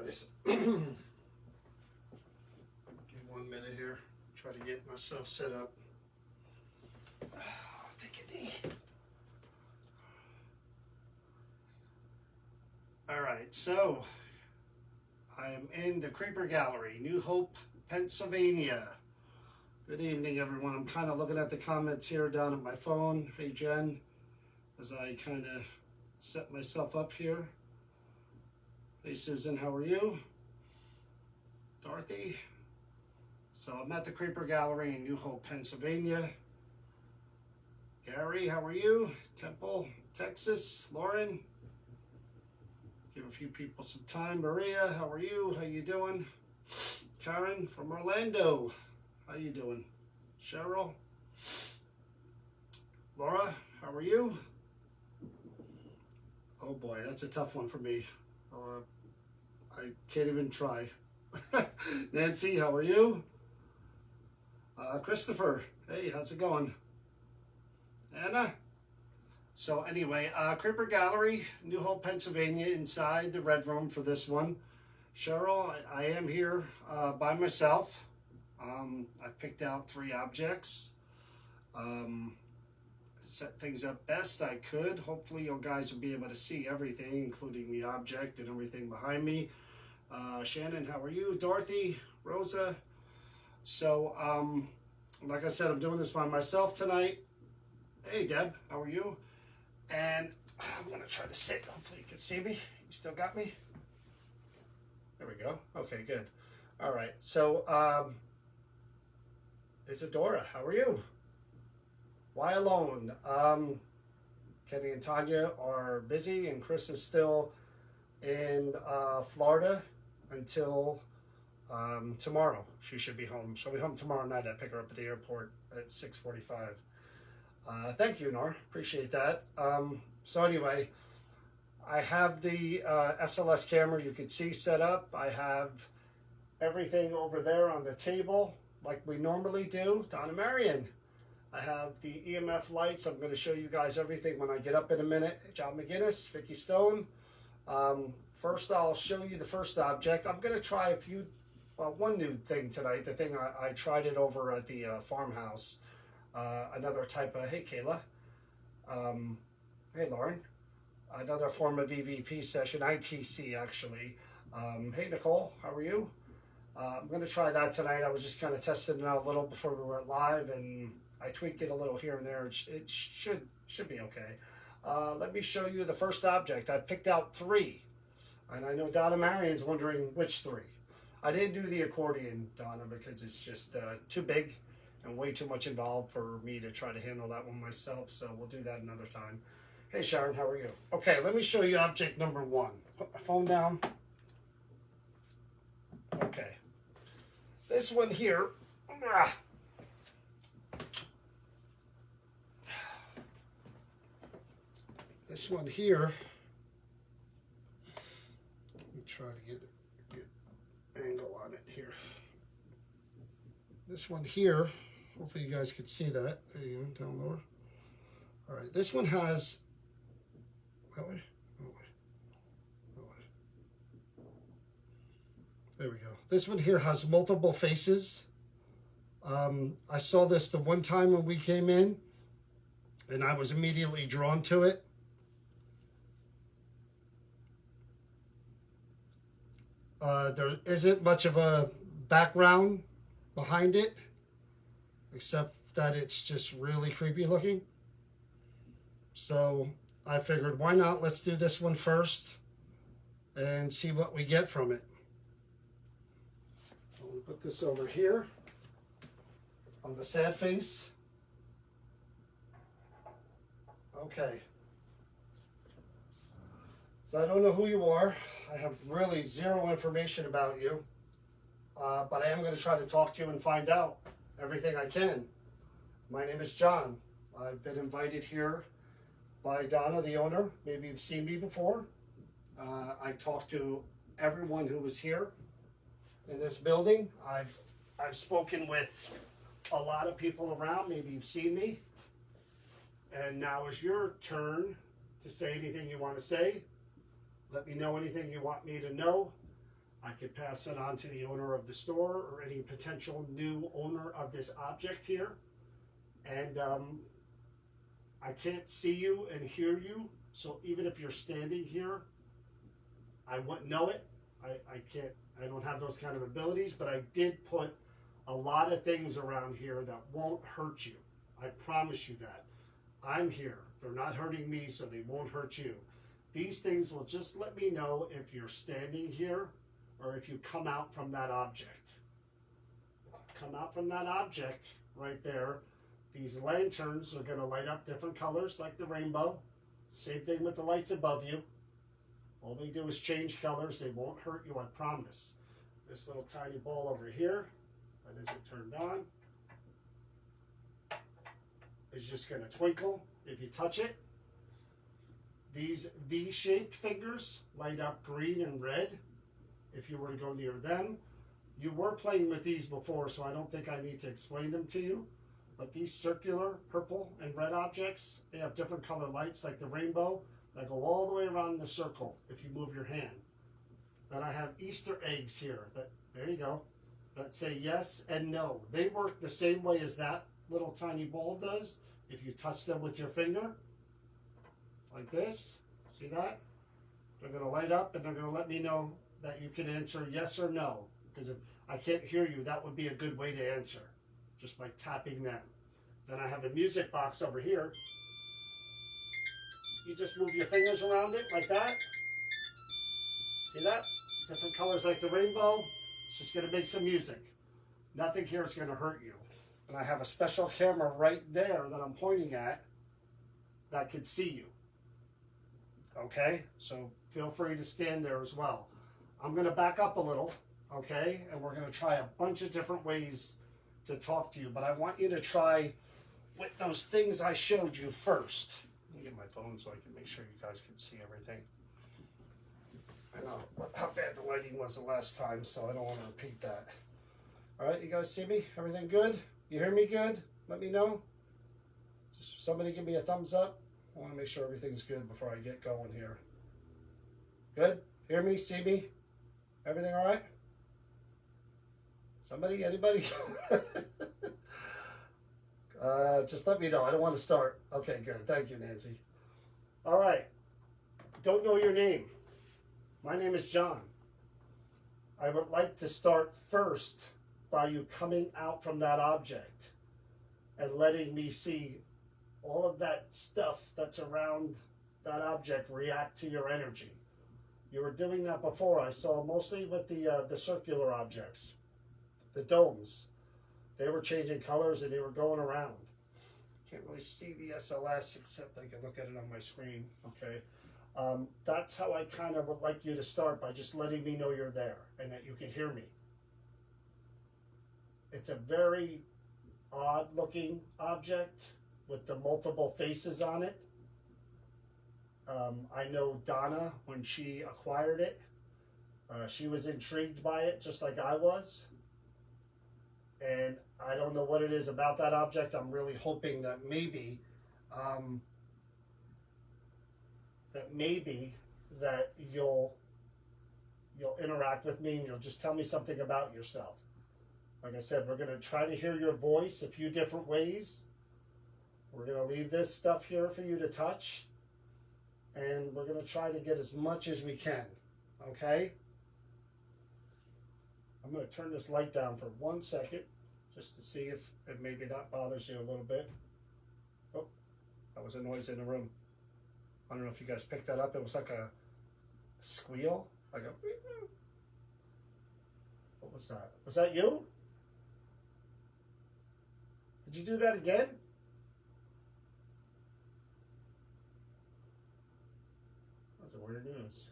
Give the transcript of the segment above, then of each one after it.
guys. Give me 1 minute here. Try to get myself set up. I'll take a knee. All right, so I am in the Creeper Gallery, New Hope, Pennsylvania. Good evening, everyone. I'm kind of looking at the comments here down at my phone. Hey, Jen, as I kind of set myself up here. Hey, Susan, how are you? Dorothy. So I'm at the Creeper Gallery in New Hope, Pennsylvania. Gary, how are you? Temple, Texas. Lauren. Give a few people some time. Maria, how are you? How you doing? Karen from Orlando. How you doing? Cheryl. Laura, how are you? Oh boy, that's a tough one for me. I can't even try. Nancy, how are you? Christopher, hey, how's it going? Anna? So anyway, Creeper Gallery, New Hope, Pennsylvania, inside the Red Room for this one. Cheryl, I am here by myself. I picked out 3 objects. Set things up best I could. Hopefully you guys will be able to see everything, including the object and everything behind me. Shannon, how are you? Dorothy, Rosa. So, like I said, I'm doing this by myself tonight. Hey, Deb, how are you? And I'm going to try to sit. Hopefully you can see me. You still got me? There we go. Okay, good. All right. So, Isadora, how are you? Why alone? Kenny and Tanya are busy, and Chris is still in Florida until tomorrow. She should be home. She'll be home tomorrow night. I pick her up at the airport at 6:45. Thank you, Nor. Appreciate that. So anyway, I have the SLS camera you can see set up. I have everything over there on the table like we normally do. Donna Marion. I have the EMF lights. I'm going to show you guys everything when I get up in a minute. John McGinnis, Vicky Stone. First, I'll show you the first object. I'm going to try one new thing tonight. The thing I tried it over at the farmhouse. Another type of, hey Kayla. Hey Lauren. Another form of EVP session, ITC actually. Hey Nicole, how are you? I'm going to try that tonight. I was just kind of testing it out a little before we went live, and I tweaked it a little here and there. It should be okay. Let me show you the first object. I picked out 3, and I know Donna Marion's wondering which 3. I didn't do the accordion, Donna, because it's just too big and way too much involved for me to try to handle that one myself, so we'll do that another time. Hey Sharon, how are you? Okay, let me show you object number 1. Put my phone down. Okay. This one here, this one here, let me try to get a good angle on it here. This one here, hopefully you guys can see that. There you go, down lower. All right, this one has, that way, that way, that way. There we go. This one here has multiple faces. I saw this the one time when we came in, and I was immediately drawn to it. There isn't much of a background behind it, except that it's just really creepy looking. So I figured, why not? Let's do this one first and see what we get from it. I'm going to put this over here on the sad face. Okay. So I don't know who you are. I have really 0 information about you. But I am going to try to talk to you and find out everything I can. My name is John. I've been invited here by Donna, the owner. Maybe you've seen me before. I talked to everyone who was here in this building. I've spoken with a lot of people around. Maybe you've seen me. And now is your turn to say anything you want to say. Let me know anything you want me to know. I could pass it on to the owner of the store or any potential new owner of this object here. And I can't see you and hear you, so even if you're standing here, I wouldn't know it. I don't have those kind of abilities, but I did put a lot of things around here that won't hurt you. I promise you that. I'm here. They're not hurting me, so they won't hurt you. These things will just let me know if you're standing here or if you come out from that object. Come out from that object right there. These lanterns are going to light up different colors like the rainbow. Same thing with the lights above you. All they do is change colors. They won't hurt you, I promise. This little tiny ball over here, that isn't turned on, is just going to twinkle if you touch it. These V-shaped fingers light up green and red if you were to go near them. You were playing with these before, so I don't think I need to explain them to you. But these circular purple and red objects, they have different color lights like the rainbow that go all the way around the circle if you move your hand. Then I have Easter eggs here. There you go. That say yes and no. They work the same way as that little tiny ball does if you touch them with your finger. Like this. See that? They're going to light up and they're going to let me know that you can answer yes or no. Because if I can't hear you, that would be a good way to answer. Just by tapping them. Then I have a music box over here. You just move your fingers around it like that. See that? Different colors like the rainbow. It's just going to make some music. Nothing here is going to hurt you. And I have a special camera right there that I'm pointing at that could see you. Okay? So feel free to stand there as well. I'm going to back up a little. Okay? And we're going to try a bunch of different ways to talk to you. But I want you to try with those things I showed you first. Let me get my phone so I can make sure you guys can see everything. I know how bad the lighting was the last time, so I don't want to repeat that. All right, you guys see me? Everything good? You hear me good? Let me know. Just somebody give me a thumbs up. I want to make sure everything's good before I get going here. Good? Hear me? See me? Everything all right? Somebody? Anybody? Just let me know. I don't want to start. Okay, good. Thank you, Nancy. All right. Don't know your name. My name is John. I would like to start first by you coming out from that object and letting me see all of that stuff that's around that object react to your energy. You were doing that before. I saw mostly with the circular objects, the domes. They were changing colors and they were going around. Can't really see the SLS except I can look at it on my screen. Okay. That's how I kind of would like you to start, by just letting me know you're there and that you can hear me. It's a very odd looking object with the multiple faces on it. I know Donna, when she acquired it, she was intrigued by it just like I was. And I don't know what it is about that object. I'm really hoping that maybe that you'll interact with me and you'll just tell me something about yourself. Like I said, we're going to try to hear your voice a few different ways. We're going to leave this stuff here for you to touch. And we're going to try to get as much as we can. Okay? I'm going to turn this light down for 1 second just to see if maybe that bothers you a little bit. Oh, that was a noise in the room. I don't know if you guys picked that up. It was like a squeal, like a... What was that? Was that you? Did you do that again? That's a weird news.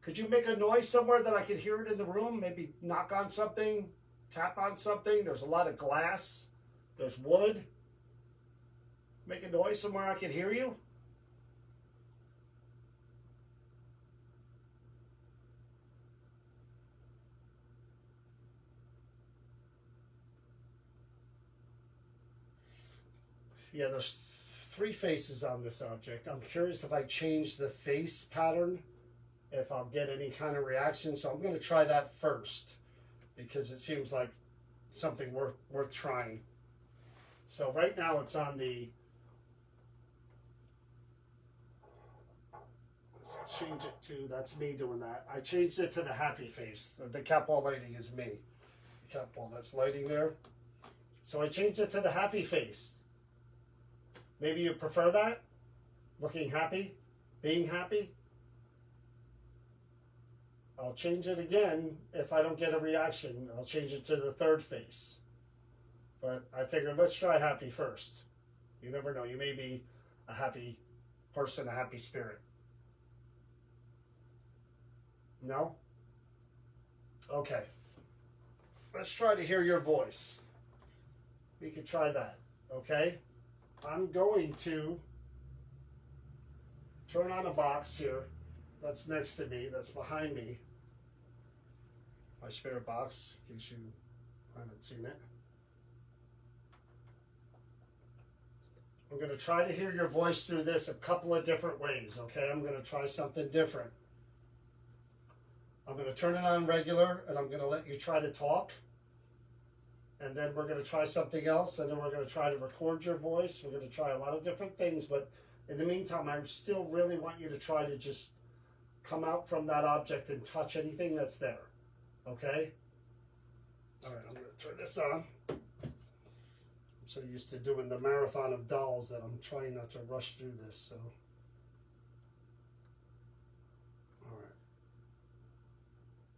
Could you make a noise somewhere that I could hear it in the room? Maybe knock on something, tap on something. There's a lot of glass. There's wood. Make a noise somewhere I can hear you. Yeah, there's 3 faces on this object. I'm curious if I change the face pattern if I'll get any kind of reaction. So I'm going to try that first because it seems like something worth trying. So right now it's on the, let's change it to, that's me doing that. I changed it to the happy face. The cat ball lighting is me. The cat ball that's lighting there. So I changed it to the happy face. Maybe you prefer that? Looking happy? Being happy? I'll change it again if I don't get a reaction. I'll change it to the third face. But I figured let's try happy first. You never know. You may be a happy person, a happy spirit. No? Okay. Let's try to hear your voice. We could try that. Okay? I'm going to turn on a box here that's next to me, that's behind me. My spirit box, in case you haven't seen it. I'm going to try to hear your voice through this a couple of different ways, okay? I'm going to try something different. I'm going to turn it on regular, and I'm going to let you try to talk. And then we're going to try something else, and then we're going to try to record your voice. We're going to try a lot of different things, but in the meantime, I still really want you to try to just come out from that object and touch anything that's there. Okay? All right, I'm going to turn this on. I'm so used to doing the marathon of dolls that I'm trying not to rush through this, so. All right.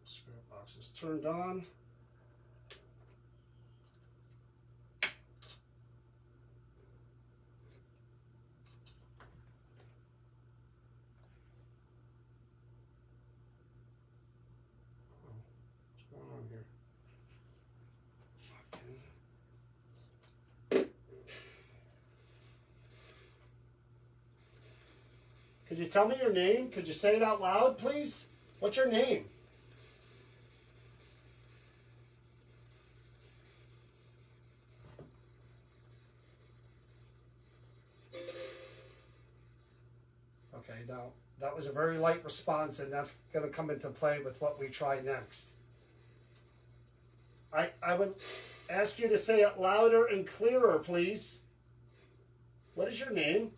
Spirit box is turned on. Could you tell me your name? Could you say it out loud, please? What's your name? Okay, now that was a very light response, and that's going to come into play with what we try next. I would ask you to say it louder and clearer, please. What is your name?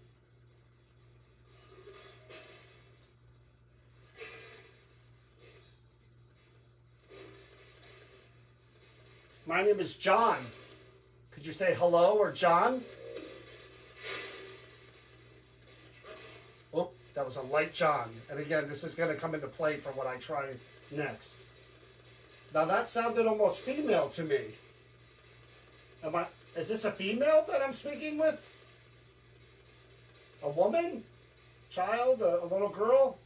My name is John. Could you say hello or John? Oh, that was a light John. And again, this is going to come into play for what I try next. Now that sounded almost female to me. Is this a female that I'm speaking with? A woman? Child? A little girl?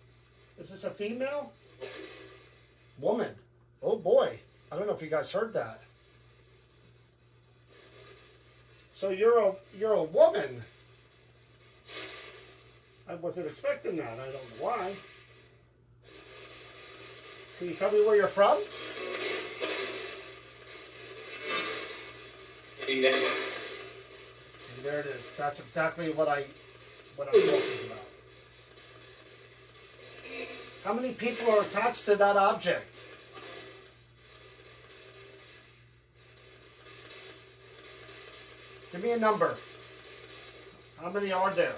Is this a female? Woman. Oh boy. I don't know if you guys heard that. So you're a woman. I wasn't expecting that. I don't know why. Can you tell me where you're from? See, there it is. That's exactly what I'm talking about. How many people are attached to that object? Give me a number. How many are there?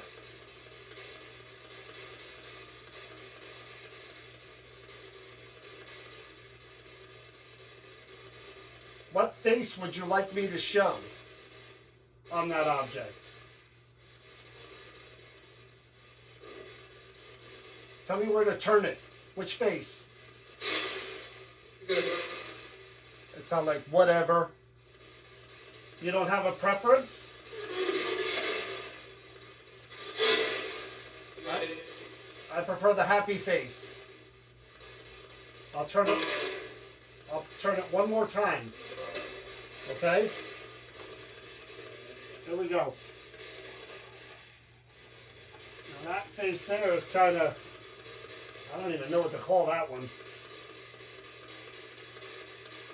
What face would you like me to show on that object? Tell me where to turn it. Which face? It sounds like whatever. You don't have a preference? I prefer the happy face. I'll turn it one more time. Okay? Here we go. Now that face there is kind of, I don't even know what to call that one.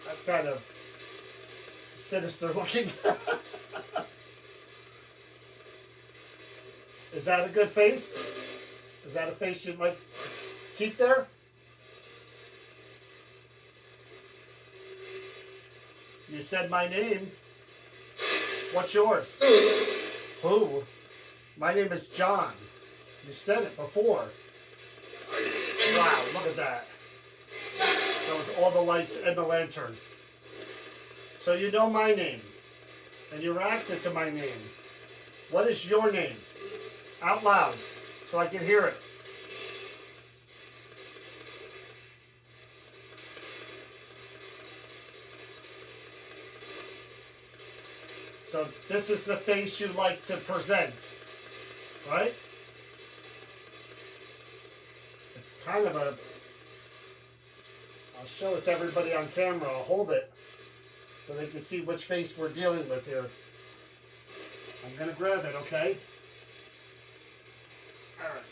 That's kind of sinister looking. Is that a good face? Is that a face you'd like to keep there? You said my name. What's yours? Who? My name is John. You said it before. Wow, look at that. That was all the lights and the lantern. So you know my name. And you reacted to my name. What is your name? Out loud, so I can hear it. So this is the face you like to present, right? It's kind of a... I'll show it to everybody on camera. I'll hold it so they can see which face we're dealing with here. I'm going to grab it, okay? All right.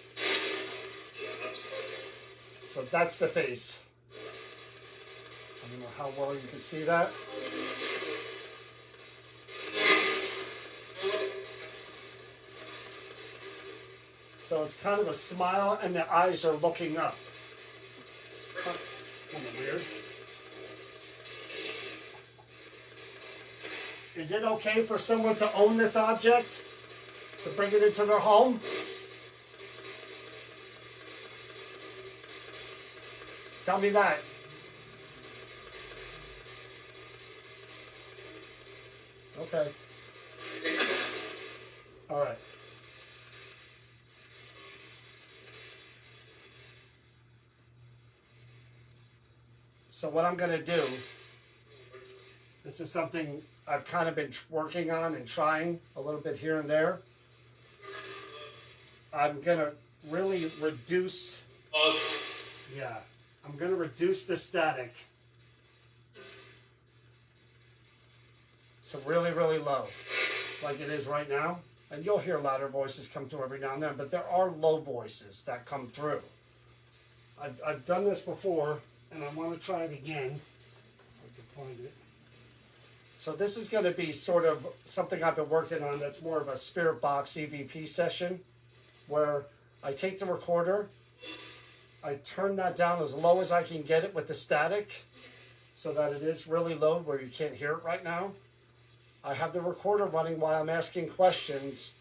So that's the face. I don't know how well you can see that. So it's kind of a smile and the eyes are looking up. Kind of weird. Is it okay for someone to own this object? To bring it into their home? Tell me that. Okay. All right. So what I'm going to do, this is something I've kind of been working on and trying a little bit here and there. I'm going to really reduce, I'm going to reduce the static to really, really low, like it is right now. And you'll hear louder voices come through every now and then, but there are low voices that come through. I've done this before, and I want to try it again. If I can find it. So this is going to be sort of something I've been working on that's more of a Spirit Box EVP session, where I take the recorder, I turn that down as low as I can get it with the static, so that it is really low where you can't hear it right now. I have the recorder running while I'm asking questions,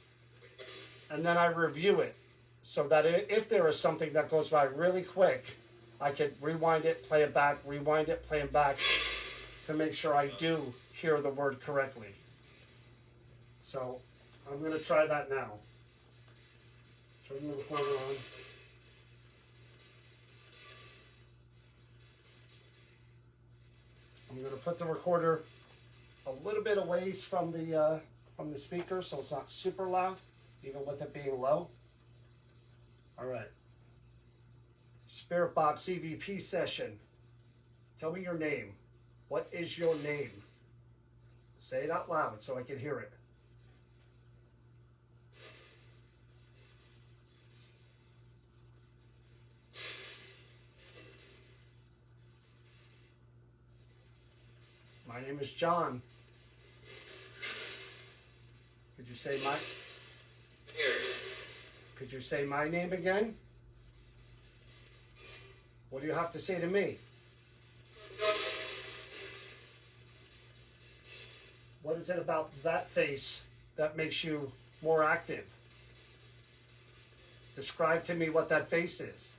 and then I review it, so that if there is something that goes by really quick, I could rewind it, play it back, rewind it, play it back, to make sure I do hear the word correctly. So I'm going to try that now. Turn the recorder on. I'm going to put the recorder a little bit away from the speaker, so it's not super loud, even with it being low. All right. Spirit Box EVP session. Tell me your name. What is your name? Say it out loud so I can hear it. My name is John. Could you say my... Could you say my name again? What do you have to say to me? What is it about that face that makes you more active? Describe to me what that face is.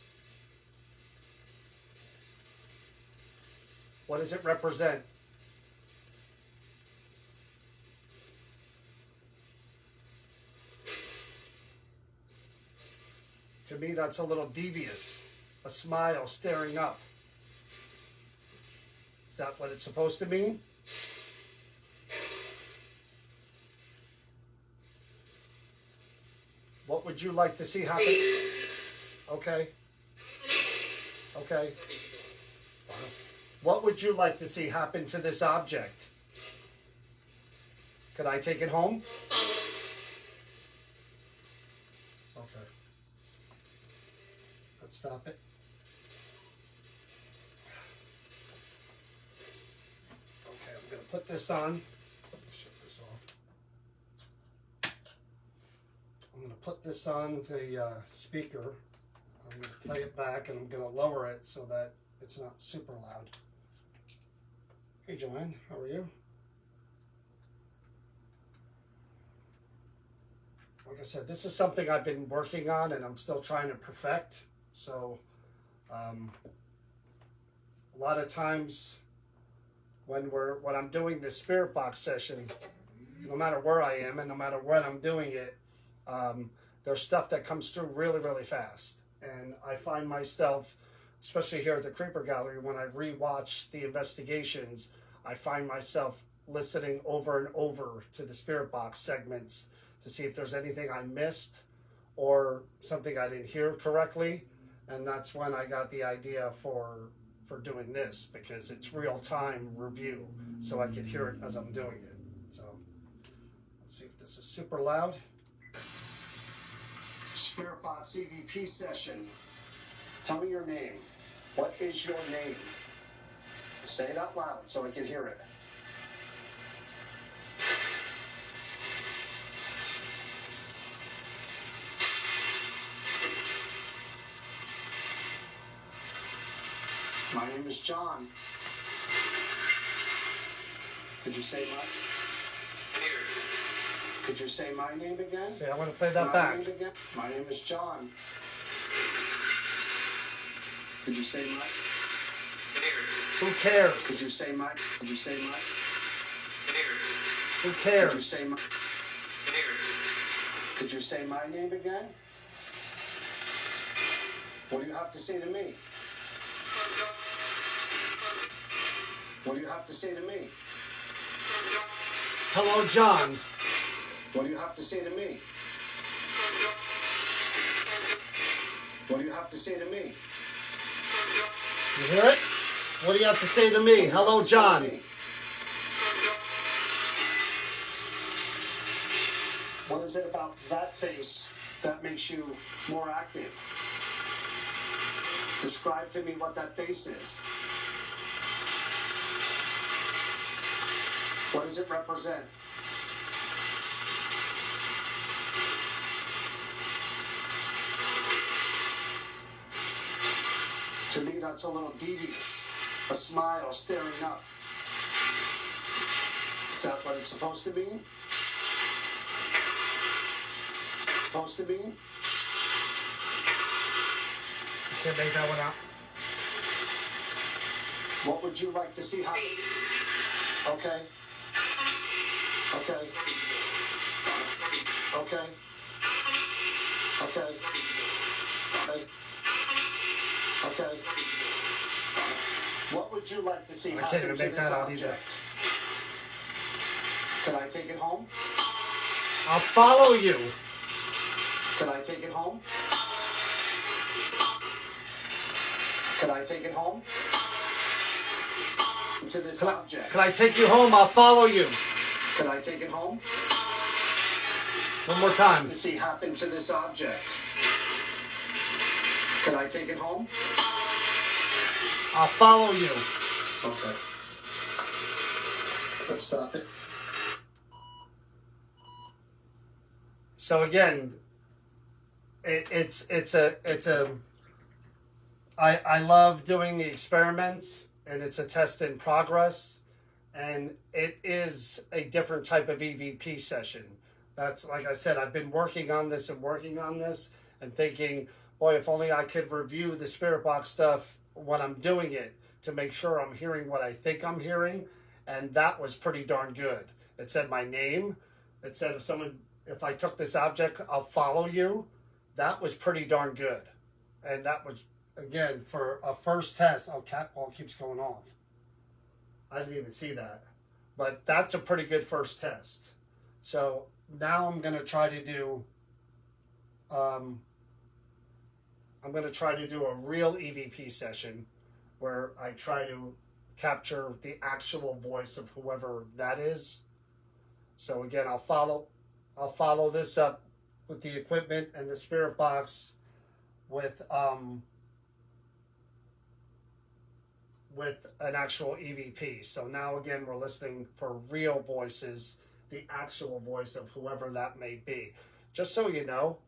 What does it represent? To me, that's a little devious. A smile staring up. Is that what it's supposed to mean? What would you like to see happen? Okay. Okay. Wow. What would you like to see happen to this object? Could I take it home? Okay. Let's stop it. Okay, I'm going to put this on. Shut this off. I'm going to put this on the speaker. I'm going to play it back, and I'm going to lower it so that it's not super loud. Hey, Joanne, how are you? like I said, this is something I've been working on and I'm still trying to perfect. So a lot of times when I'm doing this spirit box session, no matter where I am and no matter when I'm doing it, there's stuff that comes through really, really fast. And I find myself, especially here at the Creeper Gallery, when I rewatch the investigations, I find myself listening over and over to the spirit box segments to see if there's anything I missed or something I didn't hear correctly. And that's when I got the idea for doing this, because it's real time review, so I could hear it as I'm doing it. So let's see if this is super loud. Spirit box EVP session. Tell me your name. What is your name? Say it out loud so I can hear it. My name is John. Could you say my? Could you say my name again? See, I want to play that back. My name is John. Could you say my? Who cares? Could you say my? Could you say my? Who cares? Could you say my? Could you say my name again? What do you have to say to me? What do you have to say to me? Hello, John. What do you have to say to me? What do you have to say to me? You hear it? What do you have to say to me? Hello, John. What is it about that face that makes you more active? Describe to me what that face is. What does it represent? To me, that's a little devious. A smile staring up. Is that what it's supposed to mean? Supposed to mean? Can't make that one out. What would you like to see happen? Okay. Okay. Okay. Okay. Okay. Okay. What would you like to see happen to this object? Can I take it home? I'll follow you. Can I take it home? Can I take it home? To this object. Can I take you home? I'll follow you. Can I take it home? One more time. To see happen to this object. Can I take it home? I'll follow you. Okay. Let's stop it. So again, I love doing the experiments, and it's a test in progress, and it is a different type of EVP session. That's, like I said, I've been working on this and thinking, boy, if only I could review the Spirit Box stuff when I'm doing it to make sure I'm hearing what I think I'm hearing, and that was pretty darn good. It said my name. It said if I took this object, I'll follow you. That was pretty darn good. And that was, again, for a first test. Oh, cat ball keeps going off. I didn't even see that. But that's a pretty good first test. So now I'm going to try to do, a real EVP session where I try to capture the actual voice of whoever that is. So again, I'll follow this up with the equipment and the Spirit Box with an actual EVP. So now again, we're listening for real voices, the actual voice of whoever that may be. Just so you know,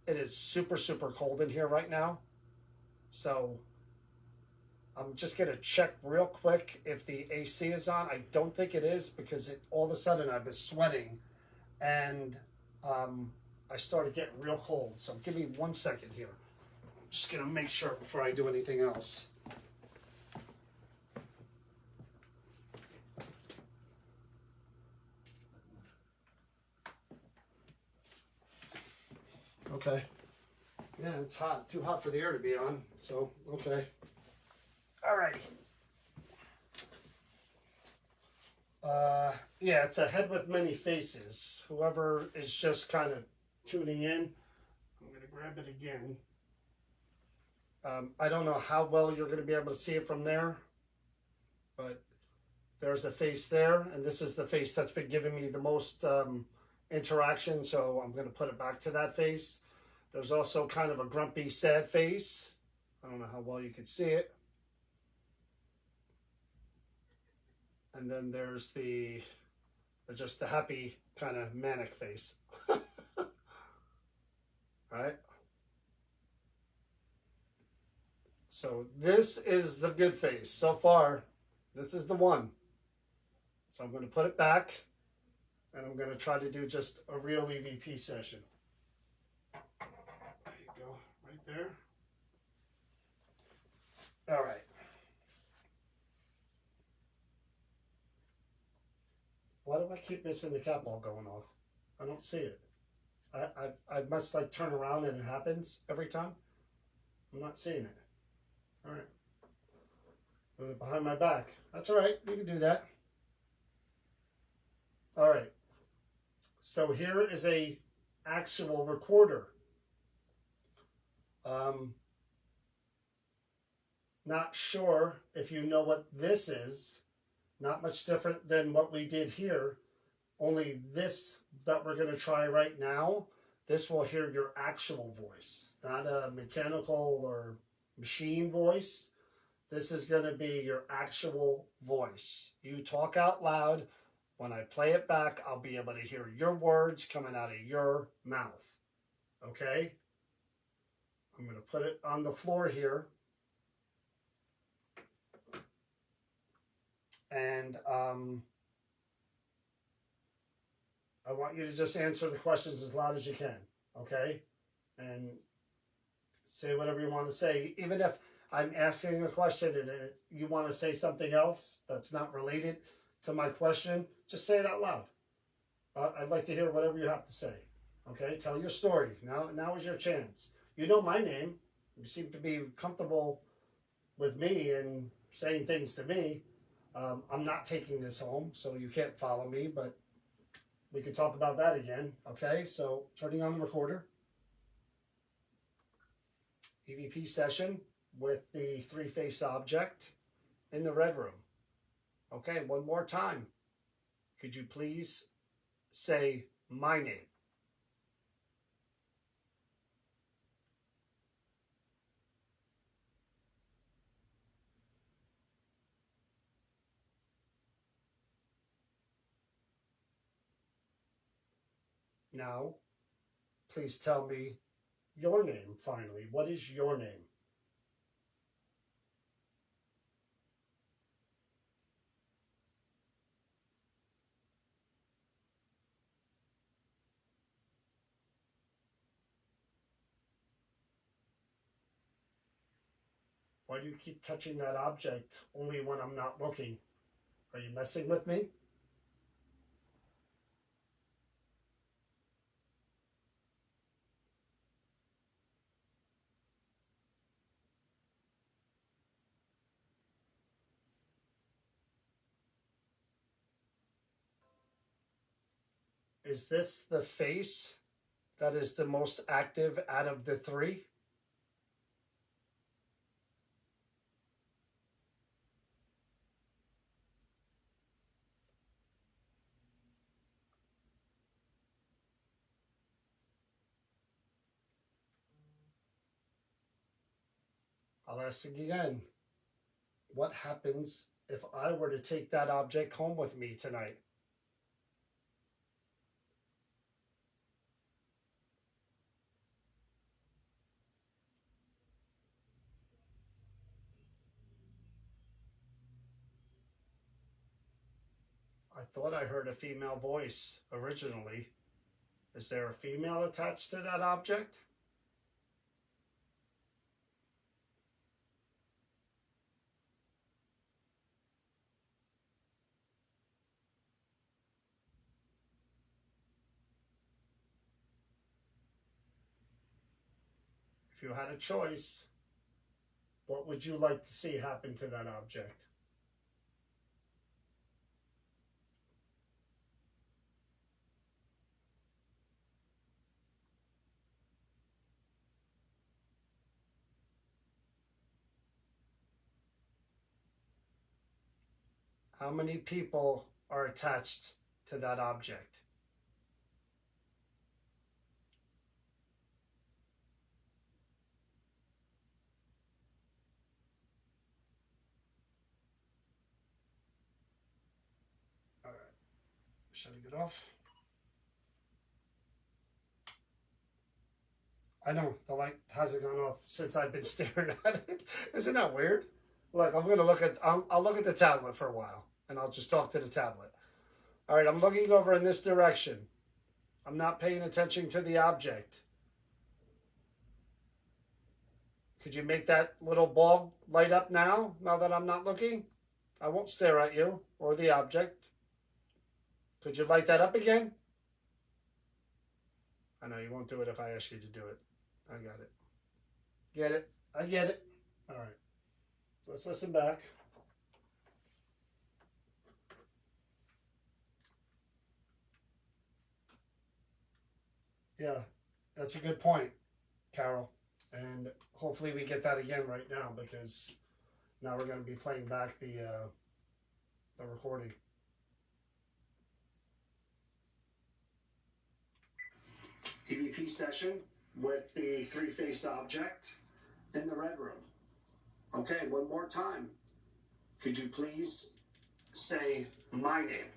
it is super, super cold in here right now. So I'm just going to check real quick if the AC is on. I don't think it is, because all of a sudden I was sweating, and Um, I started getting real cold, so give me 1 second here. I'm just gonna make sure before I do anything else. Okay. Yeah, it's hot. Too hot for the air to be on. So, okay. All right. Yeah, it's a head with many faces. Whoever is just kind of tuning in, I'm going to grab it again. I don't know how well you're going to be able to see it from there, but there's a face there, and this is the face that's been giving me the most interaction, so I'm going to put it back to that face. There's also kind of a grumpy, sad face. I don't know how well you can see it. And then there's the just the happy kind of manic face. Right? So this is the good face. So far, this is the one. So I'm going to put it back, and I'm going to try to do just a real EVP session. There you go, right there. All right. Why do I keep missing the cat ball going off? I don't see it. I must like turn around and it happens every time. I'm not seeing it. All right. Put it behind my back. That's all right. You can do that. All right. So here is a actual recorder. Um, Not sure if you know what this is. Not much different than what we did here. Only this that we're going to try right now, this will hear your actual voice, not a mechanical or machine voice. This is going to be your actual voice. You talk out loud. When I play it back, I'll be able to hear your words coming out of your mouth. Okay? I'm going to put it on the floor here. And I want you to just answer the questions as loud as you can. Okay? And say whatever you want to say. Even if I'm asking a question and you want to say something else that's not related to my question, just say it out loud. I'd like to hear whatever you have to say. Okay, tell your story. Now is your chance. You know my name. You seem to be comfortable with me and saying things to me. I'm not taking this home, so you can't follow me, but we could talk about that again. Okay, so turning on the recorder. EVP session with the three-face object in the red room. Okay, one more time. Could you please say my name? Now, please tell me your name finally. What is your name? Why do you keep touching that object only when I'm not looking? Are you messing with me? Is this the face that is the most active out of the three? I'll ask again. What happens if I were to take that object home with me tonight? I thought I heard a female voice originally. Is there a female attached to that object? If you had a choice, what would you like to see happen to that object? How many people are attached to that object? All right, shutting it off. I know the light hasn't gone off since I've been staring at it. Isn't that weird? Look, I'm gonna look at. I'll look at the tablet for a while, and I'll just talk to the tablet. All right, I'm looking over in this direction. I'm not paying attention to the object. Could you make that little bulb light up now that I'm not looking? I won't stare at you or the object. Could you light that up again? I know you won't do it if I ask you to do it. I got it. Get it? I get it. All right. Let's listen back. Yeah, that's a good point, Carol. And hopefully we get that again right now, because now we're going to be playing back the recording. PvP session with the three-faced object in the red room. Okay, one more time. Could you please say my name?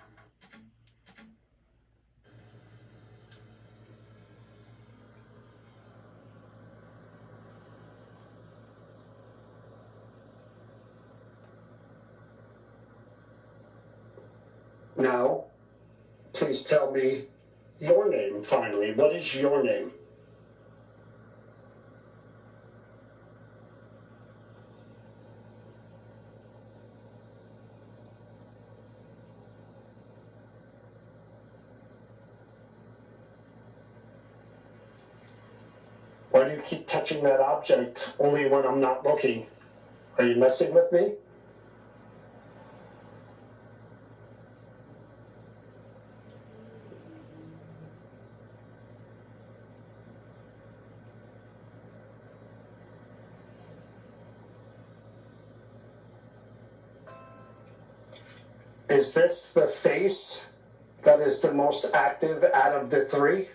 Now, please tell me your name finally. What is your name? Why do you keep touching that object only when I'm not looking? Are you messing with me? Is this the face that is the most active out of the three?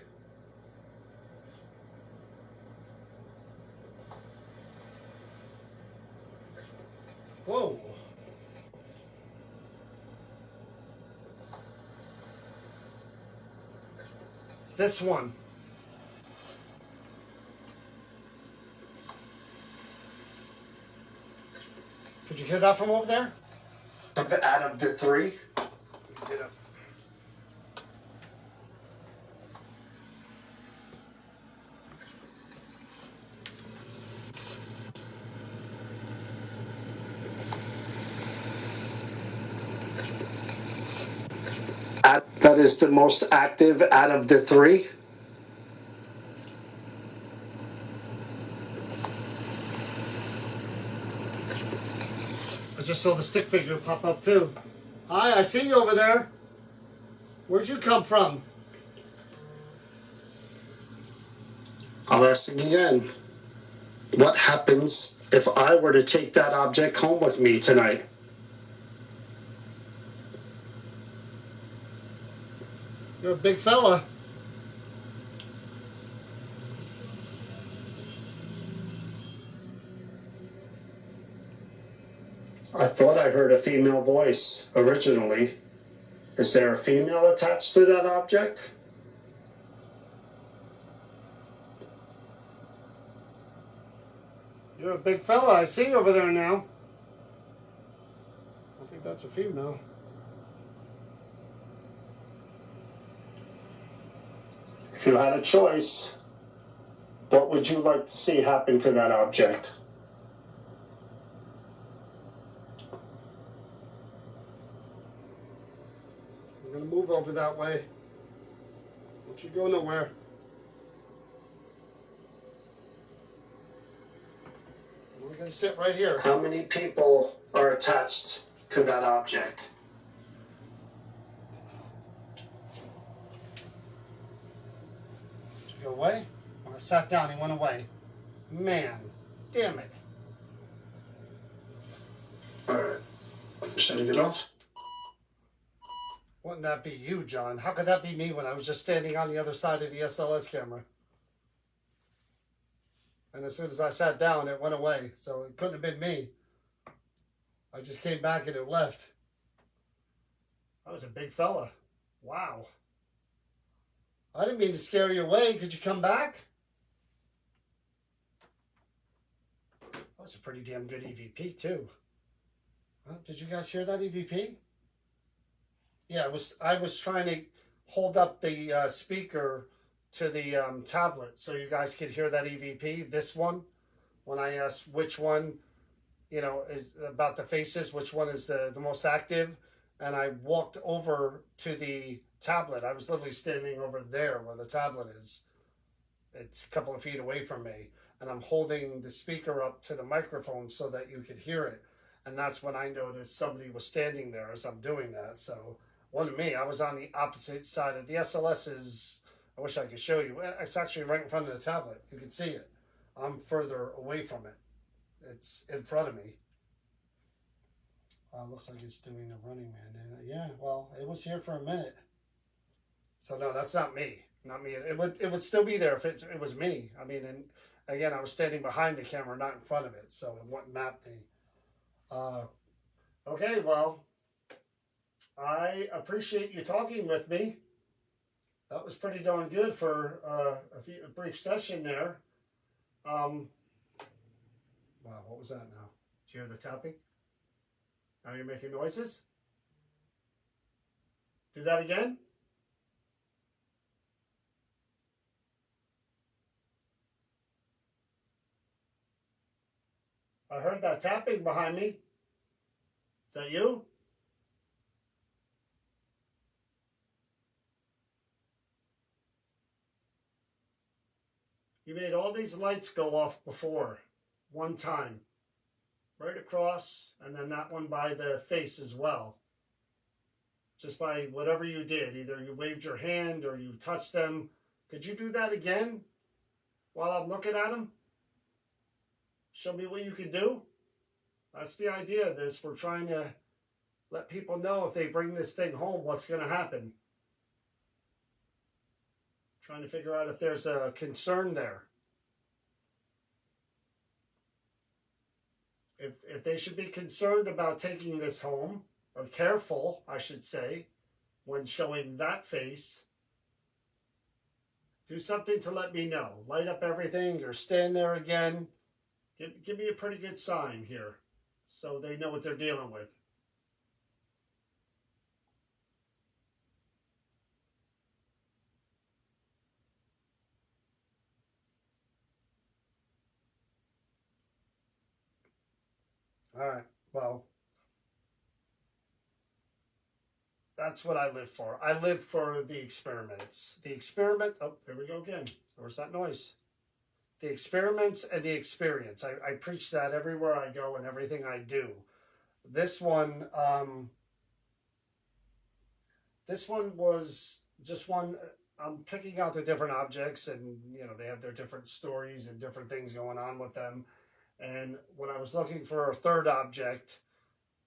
Whoa. This one. Could you hear that from over there? Out of the three? Get up. That is the most active out of the three? I just saw the stick figure pop up too. Hi, I see you over there. Where'd you come from? I'll ask again. What happens if I were to take that object home with me tonight? You're a big fella. I thought I heard a female voice originally. Is there a female attached to that object? You're a big fella. I see you over there now. I think that's a female. If If you had a choice, what would you like to see happen to that object? I'm going to move over that way. Don't you go nowhere. We're going to sit right here. How many people are attached to that object? Did you go away? When I sat down, he went away. Man, damn it. Alright, shutting it off. Wouldn't that be you, John? How could that be me when I was just standing on the other side of the SLS camera? And as soon as I sat down, it went away. So it couldn't have been me. I just came back and it left. That was a big fella. Wow. I didn't mean to scare you away. Could you come back? That was a pretty damn good EVP too. Did you guys hear that EVP? Yeah, I was trying to hold up the speaker to the tablet so you guys could hear that EVP. This one, when I asked which one, you know, is about the faces, which one is the most active, and I walked over to the tablet. I was literally standing over there where the tablet is. It's a couple of feet away from me, and I'm holding the speaker up to the microphone so that you could hear it. And that's when I noticed somebody was standing there as I'm doing that. So wasn't me. I was on the opposite side of the SLS. Is, I wish I could show you. It's actually right in front of the tablet. You can see it. I'm further away from it. It's in front of me. Looks like it's doing the Running Man. Yeah, well, it was here for a minute. So no, that's not me. Not me. It would still be there if it was me. I mean, and again, I was standing behind the camera, not in front of it, so it wouldn't map me. Okay, well, I appreciate you talking with me. That was pretty darn good for a brief session there. Wow, what was that now? Did you hear the tapping? Now you're making noises? Do that again? I heard that tapping behind me. Is that you? You made all these lights go off before, one time. Right across, and then that one by the face as well. Just by whatever you did. Either you waved your hand or you touched them. Could you do that again while I'm looking at them? Show me what you can do. That's the idea of this. We're trying to let people know if they bring this thing home, what's going to happen. Trying to figure out if there's a concern there. If they should be concerned about taking this home, or careful, I should say, when showing that face, do something to let me know. Light up everything or stand there again. Give me a pretty good sign here so they know what they're dealing with. All right, well, that's what I live for. I live for the experiments. The experiment, oh, here we go again. Where's that noise? The experiments and the experience. I preach that everywhere I go and everything I do. This one was just one. I'm picking out the different objects, and you know they have their different stories and different things going on with them. And when I was looking for a third object,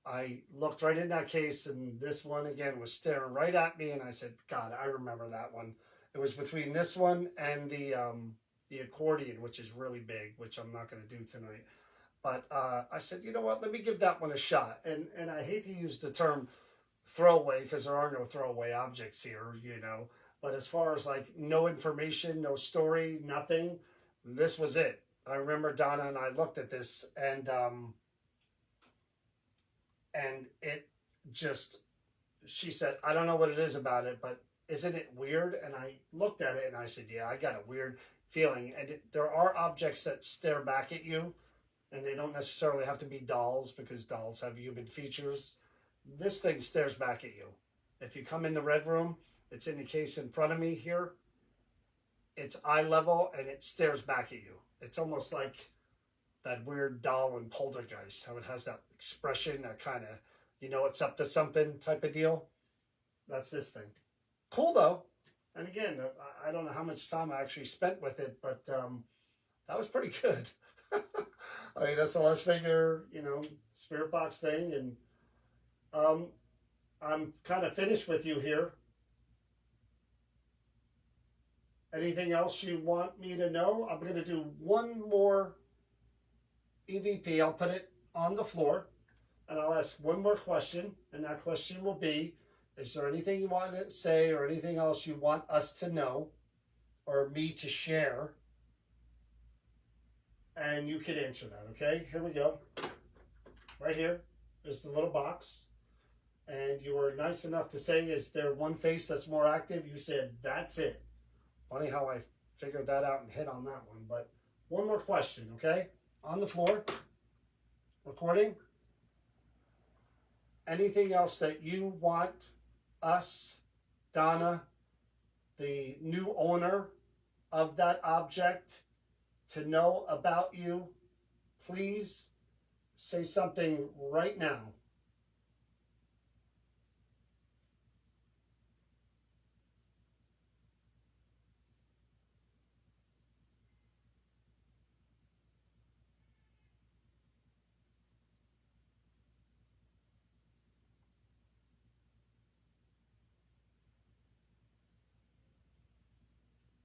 I looked right in that case, and this one again was staring right at me, and I said, "God, I remember that one." It was between this one and the accordion, which is really big, which I'm not going to do tonight. But I said, you know what? Let me give that one a shot. And I hate to use the term throwaway because there are no throwaway objects here, you know. But as far as like no information, no story, nothing, this was it. I remember Donna and I looked at this, and it just, she said, I don't know what it is about it, but isn't it weird? And I looked at it and I said, yeah, I got a weird feeling. And there are objects that stare back at you, and they don't necessarily have to be dolls because dolls have human features. This thing stares back at you. If you come in the red room, it's in the case in front of me here. It's eye level and it stares back at you. It's almost like that weird doll in Poltergeist, how it has that expression, that kind of, it's up to something type of deal. That's this thing. Cool though. And again, I don't know how much time I actually spent with it, but that was pretty good. I mean, that's the last figure, spirit box thing. And I'm kind of finished with you here. Anything else you want me to know? I'm going to do one more EVP. I'll put it on the floor and I'll ask one more question. And that question will be, is there anything you want to say or anything else you want us to know or me to share? And you can answer that, okay? Here we go. Right here is the little box. And you were nice enough to say, is there one face that's more active? You said, that's it. Funny how I figured that out and hit on that one. But one more question, okay? On the floor. Recording. Anything else that you want us, Donna, the new owner of that object, to know about you? Please say something right now.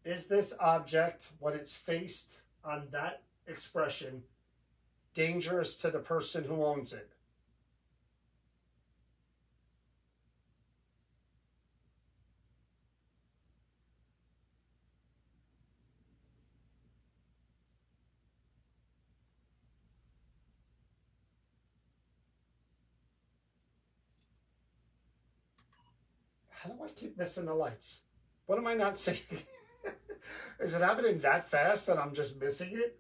Is this object, when it's faced on that expression, dangerous to the person who owns it? How do I keep missing the lights? What am I not seeing? Is it happening that fast that I'm just missing it?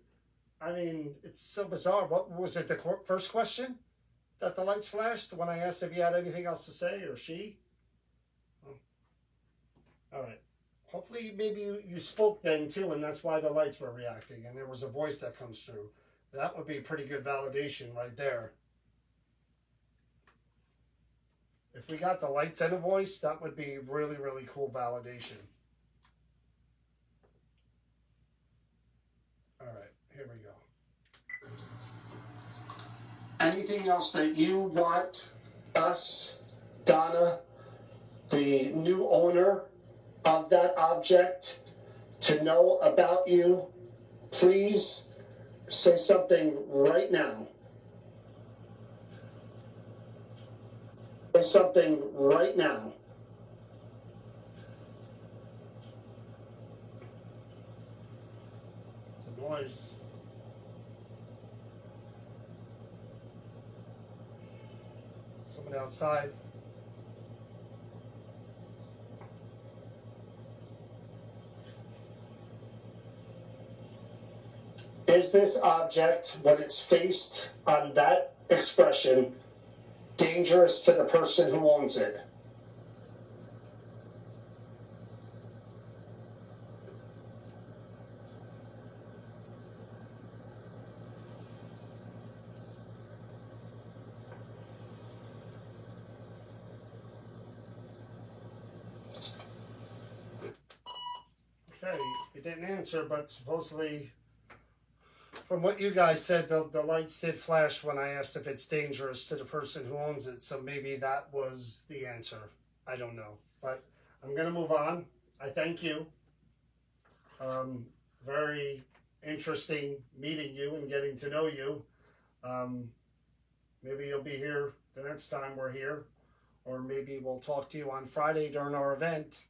I mean, it's so bizarre. What was it, the first question that the lights flashed when I asked if you had anything else to say, or she? Oh. All right. Hopefully maybe you spoke then too, and that's why the lights were reacting, and there was a voice that comes through. That would be pretty good validation right there. If we got the lights and a voice, that would be really, really cool validation. All right, here we go. Anything else that you want us, Donna, the new owner of that object, to know about you? Please say something right now. Say something right now. It's a noise. Somebody outside. Is this object, when it's faced on that expression, dangerous to the person who owns it? Okay, you didn't answer, but supposedly, from what you guys said, the lights did flash when I asked if it's dangerous to the person who owns it. So maybe that was the answer. I don't know. But I'm going to move on. I thank you. Very interesting meeting you and getting to know you. Maybe you'll be here the next time we're here. Or maybe we'll talk to you on Friday during our event.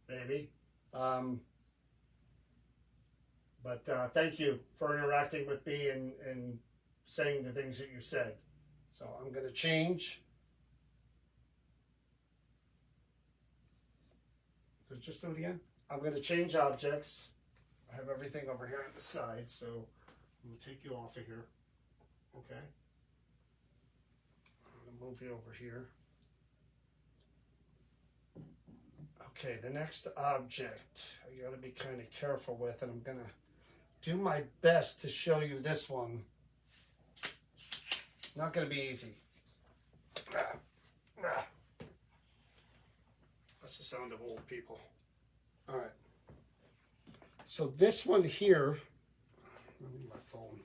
Maybe. But thank you for interacting with me and saying the things that you said. So I'm going to change. Just do it again. I'm going to change objects. I have everything over here on the side, so I'm going to take you off of here. Okay. I'm going to move you over here. Okay, the next object I got to be kind of careful with, and I'm going to do my best to show you this one. Not going to be easy. That's the sound of old people. All right. So this one here, let me my phone.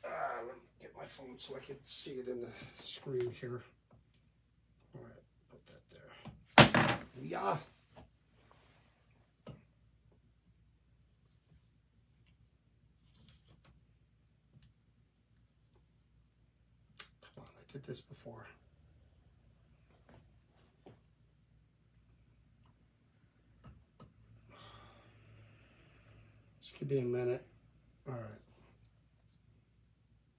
Let me get my phone so I can see it in the screen here. All right, put that there. Yeah. Come on, I did this before. This could be a minute. All right.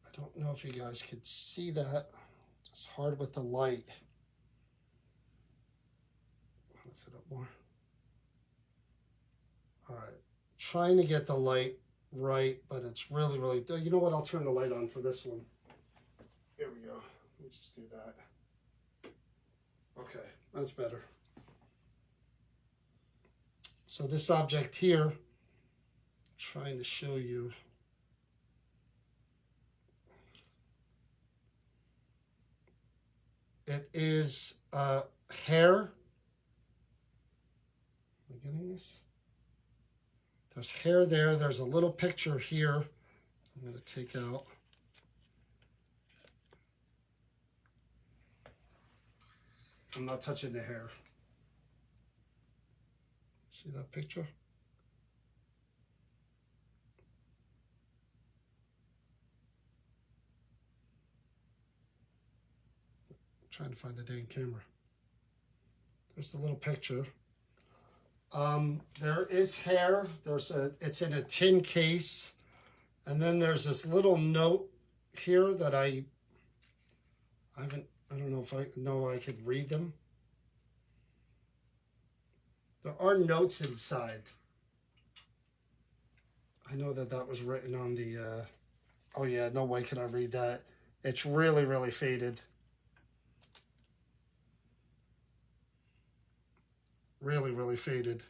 I don't know if you guys could see that. It's hard with the light. Lift it up more. All right. Trying to get the light right, but it's really, really... You know what? I'll turn the light on for this one. Here we go. Let me just do that. Okay, that's better. So this object here, trying to show you. It is hair. Am I getting this? There's hair there. There's a little picture here. I'm going to take out. I'm not touching the hair. See that picture? I'm trying to find the dang camera. There's the little picture. There is hair. It's in a tin case. And then there's this little note here that I don't know if I could read them. There are notes inside. I know that was written on the, oh yeah, no way can I read that. It's really, really faded. Really, really faded.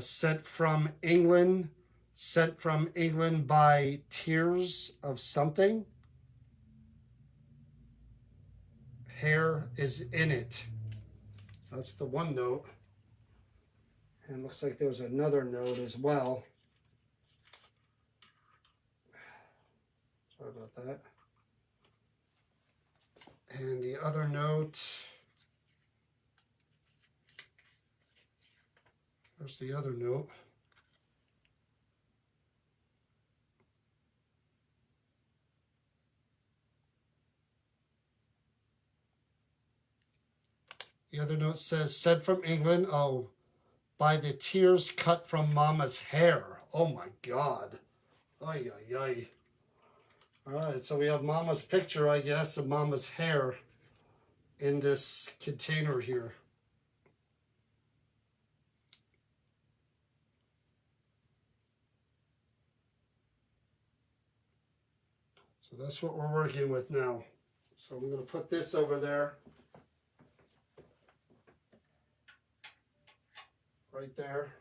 Sent from England by Tears of Something. Hair is in it. That's the one note. And looks like there's another note as well. Sorry about that. And the other note, there's the other note. The other note says, sent from England, oh, by the tears cut from Mama's hair. Oh my God. Ay, ay, ay. All right, so we have Mama's picture, I guess, of Mama's hair in this container here. So that's what we're working with now. So I'm going to put this over there. Right there.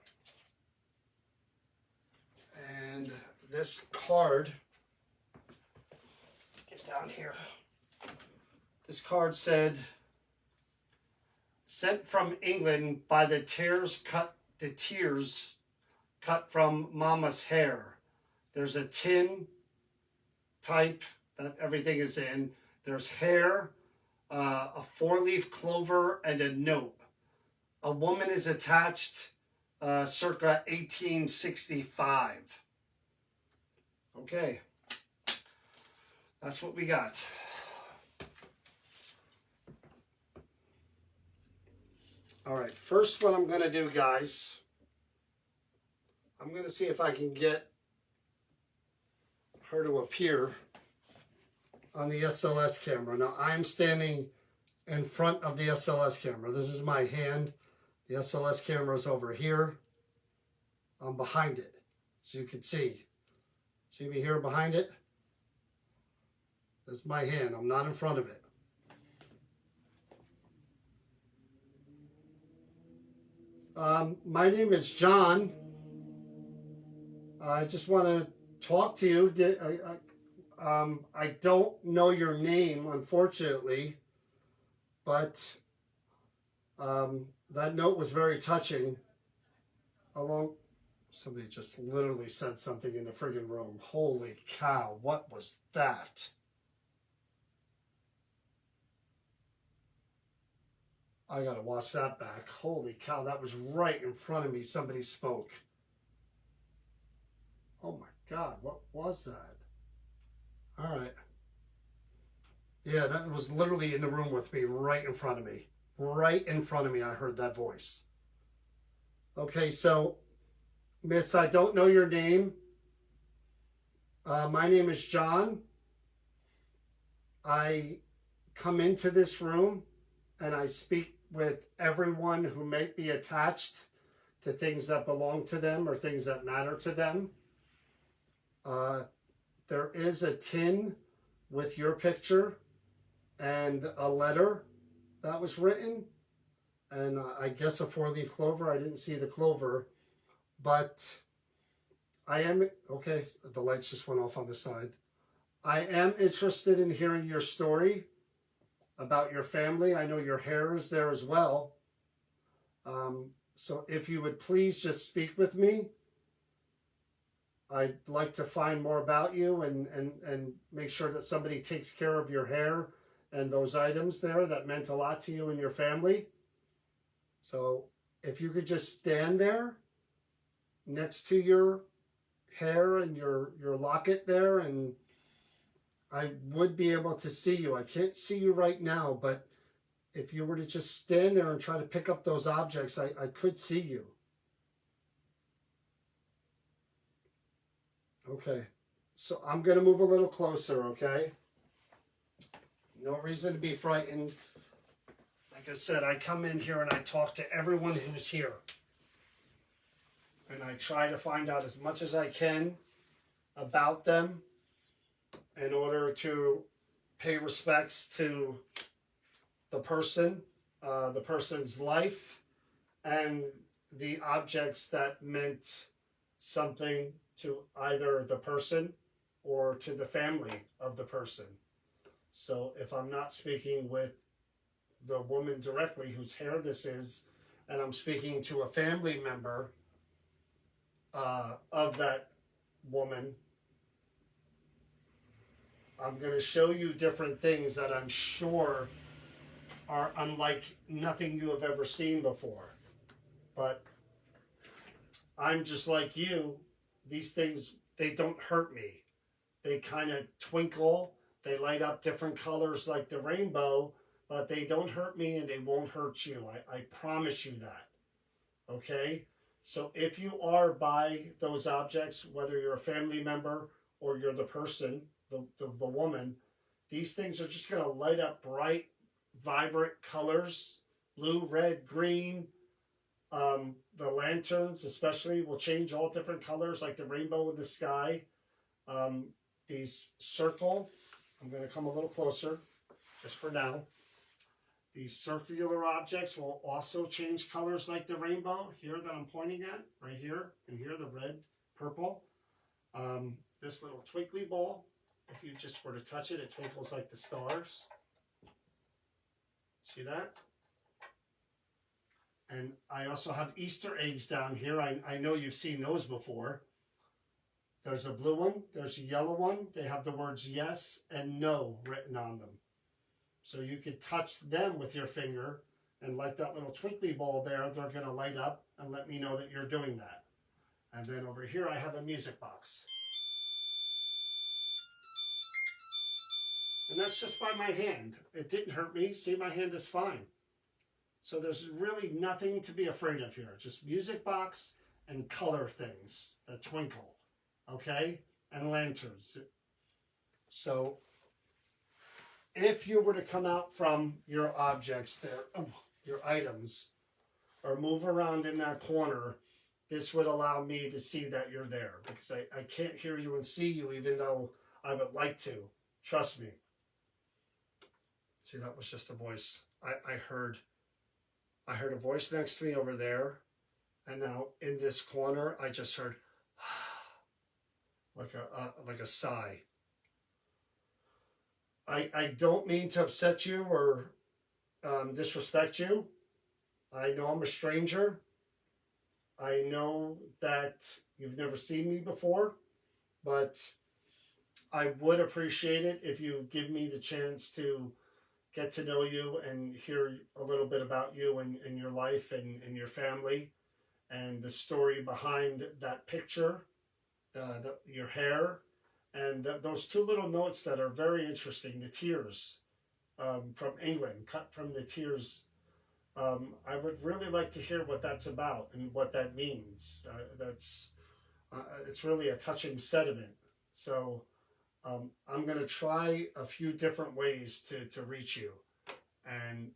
And this card, get down here. This card said, sent from England by the tears cut from Mama's hair. There's a tin type that everything is in. There's hair, a 4-leaf clover, and a note. A woman is attached circa 1865. Okay. That's what we got. All right, first what I'm going to do, guys, I'm going to see if I can get her to appear on the SLS camera. Now, I'm standing in front of the SLS camera. This is my hand. The SLS camera is over here. I'm behind it, so you can see. See me here behind it? That's my hand. I'm not in front of it. My name is John. I just want to talk to you. I don't know your name, unfortunately, but that note was very touching. Somebody just literally said something in the friggin' room. Holy cow, what was that? I gotta watch that back. Holy cow, that was right in front of me. Somebody spoke. Oh my God, what was that? All right. Yeah, that was literally in the room with me, right in front of me. Right in front of me, I heard that voice. Okay, so, Miss, I don't know your name. My name is John. I come into this room and I speak with everyone who may be attached to things that belong to them or things that matter to them. There is a tin with your picture and a letter that was written, and I guess a four-leaf clover. I didn't see the clover, but I am, okay, the lights just went off on the side. I am interested in hearing your story about your family. I know your hair is there as well. So if you would please just speak with me. I'd like to find more about you and make sure that somebody takes care of your hair and those items there that meant a lot to you and your family. So if you could just stand there next to your hair and your locket there, and I would be able to see you. I can't see you right now, but if you were to just stand there and try to pick up those objects, I could see you. Okay, so I'm going to move a little closer, okay? No reason to be frightened. Like I said, I come in here and I talk to everyone who's here. And I try to find out as much as I can about them in order to pay respects to the person's life, and the objects that meant something to either the person or to the family of the person. So if I'm not speaking with the woman directly whose hair this is, and I'm speaking to a family member of that woman, I'm going to show you different things that I'm sure are unlike nothing you have ever seen before. But I'm just like you. These things, they don't hurt me. They kind of twinkle. They light up different colors like the rainbow, but they don't hurt me and they won't hurt you. I promise you that. Okay? So if you are by those objects, whether you're a family member or you're the person, the woman, these things are just going to light up bright, vibrant colors, blue, red, green. The lanterns especially will change all different colors like the rainbow in the sky. These circle, I'm going to come a little closer just for now. These circular objects will also change colors like the rainbow here that I'm pointing at, right here, and here the red, purple. This little twinkly ball, if you just were to touch it, it twinkles like the stars. See that? And I also have Easter eggs down here. I know you've seen those before. There's a blue one, there's a yellow one. They have the words yes and no written on them. So you could touch them with your finger, and like that little twinkly ball there, they're going to light up and let me know that you're doing that. And then over here I have a music box. And that's just by my hand. It didn't hurt me. See, my hand is fine. So there's really nothing to be afraid of here. Just music box and color things that twinkle. Okay? And lanterns. So If you were to come out from your objects there, your items, or move around in that corner, this would allow me to see that you're there because I can't hear you and see you even though I would like to. Trust me. See, that was just a voice. I heard a voice next to me over there, and now in this corner I just heard like a sigh. I don't mean to upset you or disrespect you. I know I'm a stranger. I know that you've never seen me before, but I would appreciate it if you give me the chance to get to know you and hear a little bit about you and your life and your family and the story behind that picture, your hair, and those two little notes that are very interesting, the tears from England, cut from the tears. I would really like to hear what that's about and what that means. It's really a touching sentiment. So I'm going to try a few different ways to reach you. And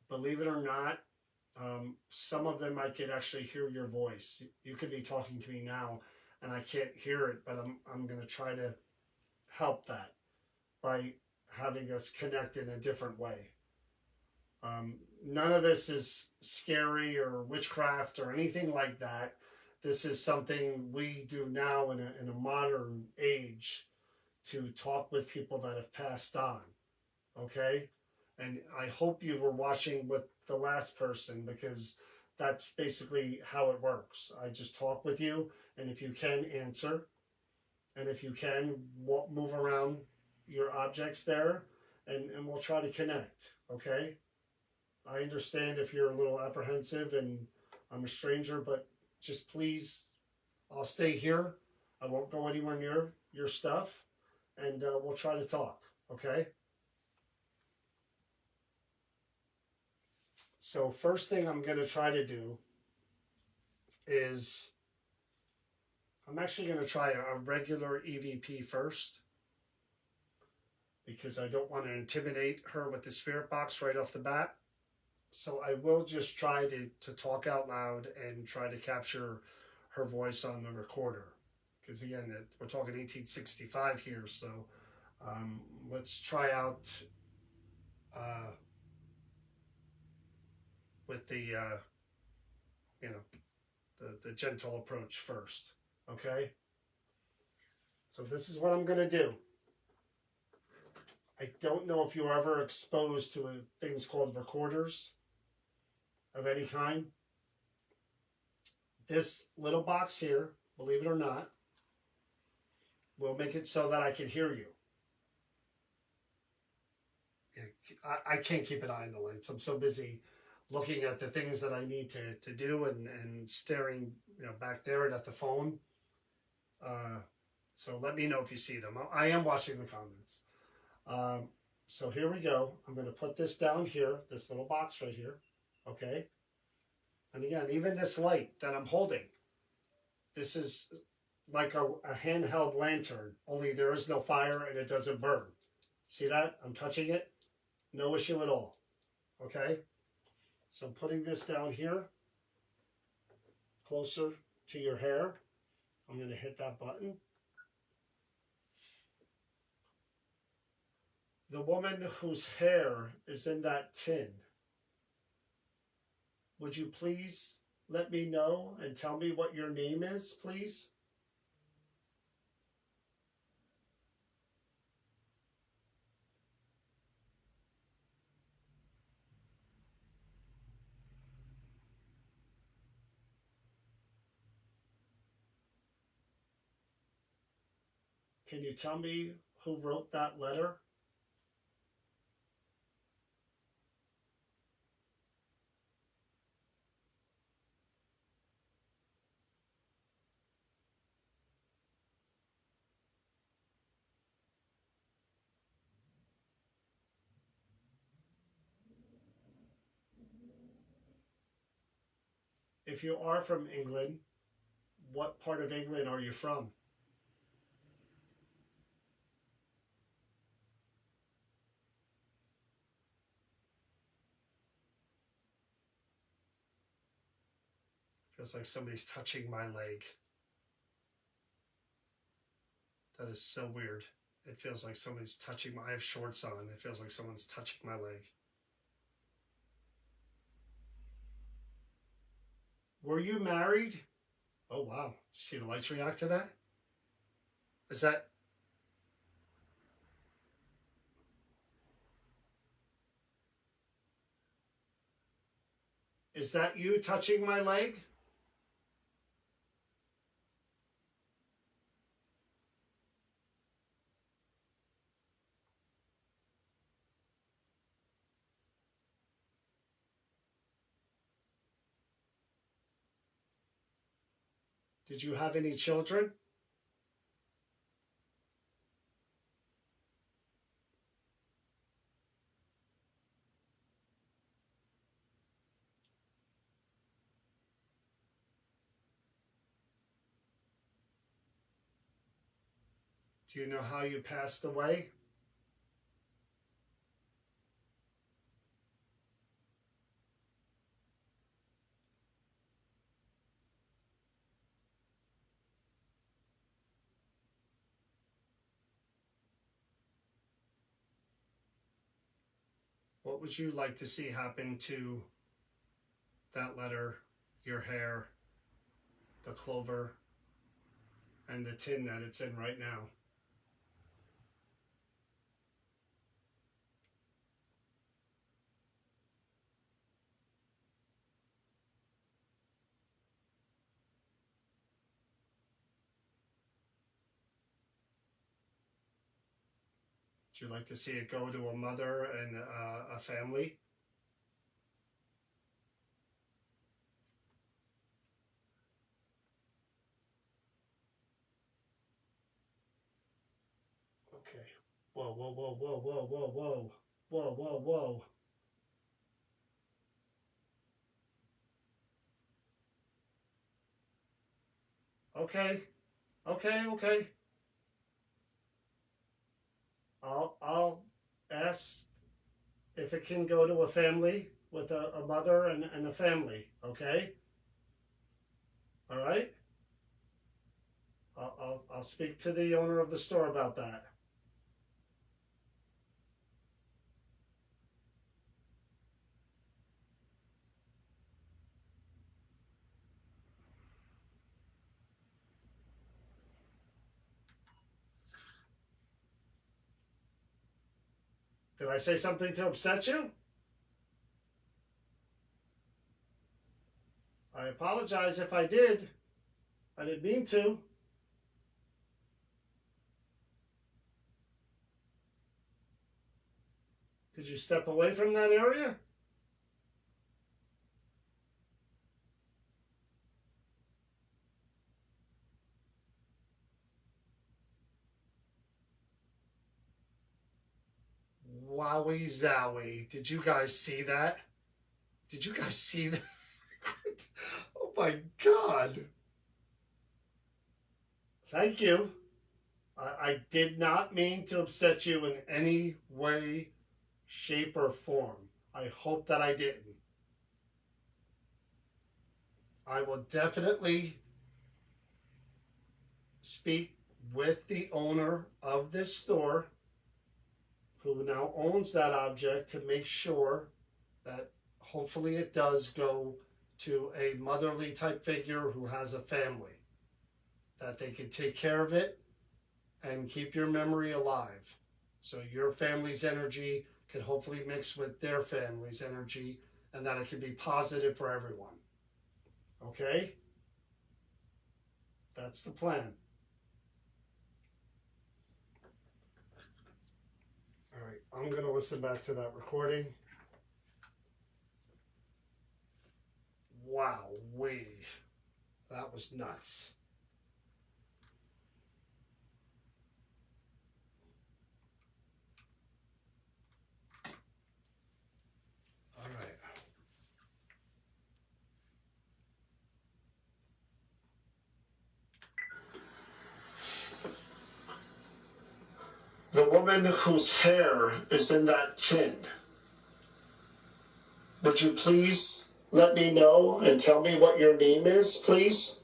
believe it or not, some of them I could actually hear your voice. You could be talking to me now and I can't hear it, but I'm going to try to help that by having us connect in a different way. None of this is scary or witchcraft or anything like that. This is something we do now in a modern age to talk with people that have passed on. Okay? And I hope you were watching with the last person because that's basically how it works. I just talk with you, and if you can, answer. And if you can, move around your objects there, and we'll try to connect. Okay? I understand if you're a little apprehensive and I'm a stranger, but just please, I'll stay here. I won't go anywhere near your stuff, and we'll try to talk. Okay? So first thing I'm going to try to do is I'm actually going to try a regular EVP first because I don't want to intimidate her with the spirit box right off the bat. So I will just try to talk out loud and try to capture her voice on the recorder. Because again, we're talking 1865 here, so let's try out with the you know the gentle approach first. Okay. So this is what I'm gonna do. I don't know if you were ever exposed to things called recorders of any kind. This little box here, believe it or not, will make it so that I can hear you. I can't keep an eye on the lights. I'm so busy looking at the things that I need to do and staring back there and at the phone. So let me know if you see them. I am watching the comments. So here we go. I'm going to put this down here, this little box right here. Okay. And again, even this light that I'm holding, this is like a handheld lantern, only there is no fire and it doesn't burn. See that? I'm touching it. No issue at all. Okay? So I'm putting this down here, closer to your hair. I'm going to hit that button. The woman whose hair is in that tin, would you please let me know and tell me what your name is, please? Can you tell me who wrote that letter? If you are from England, what part of England are you from? Feels like somebody's touching my leg. That is so weird. It feels like somebody's touching I have shorts on. It feels like someone's touching my leg. Were you married? Oh, wow. Did you see the lights react to that? Is that... Is that you touching my leg? Did you have any children? Do you know how you passed away? What would you like to see happen to that letter, your hair, the clover, and the tin that it's in right now? Would you like to see it go to a mother and a family? Okay. Whoa, whoa, whoa, whoa, whoa, whoa, whoa. Whoa, whoa, whoa. Okay. Okay, okay. I'll ask if it can go to a family with a mother and a family, okay? All right? I'll speak to the owner of the store about that. Did I say something to upset you? I apologize if I did. I didn't mean to. Could you step away from that area? Wowie zowie. Did you guys see that? Did you guys see that? Oh my God. Thank you. I did not mean to upset you in any way, shape, or form. I hope that I didn't. I will definitely speak with the owner of this store, who now owns that object, to make sure that hopefully it does go to a motherly type figure who has a family, that they can take care of it and keep your memory alive. So your family's energy can hopefully mix with their family's energy, and that it can be positive for everyone. Okay? That's the plan. All right, I'm going to listen back to that recording. Wow-wee. That was nuts. All right. The woman whose hair is in that tin, would you please let me know and tell me what your name is, please?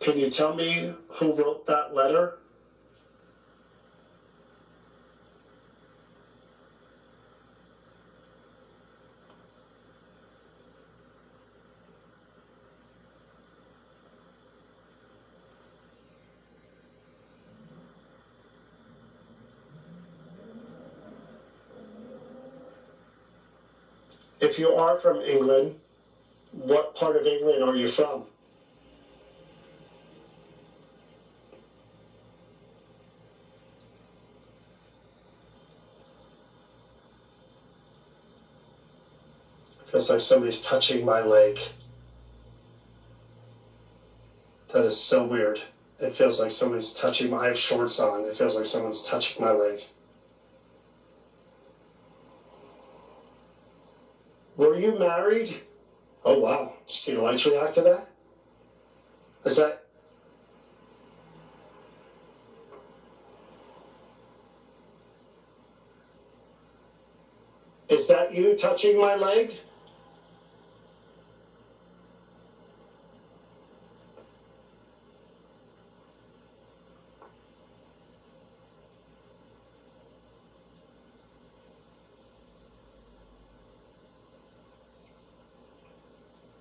Can you tell me who wrote that letter? If you are from England, what part of England are you from? Feels like somebody's touching my leg. That is so weird. It feels like somebody's touching my, I have shorts on. It feels like someone's touching my leg. Were you married? Oh wow. Did you see the lights react to that? Is that, is that you touching my leg?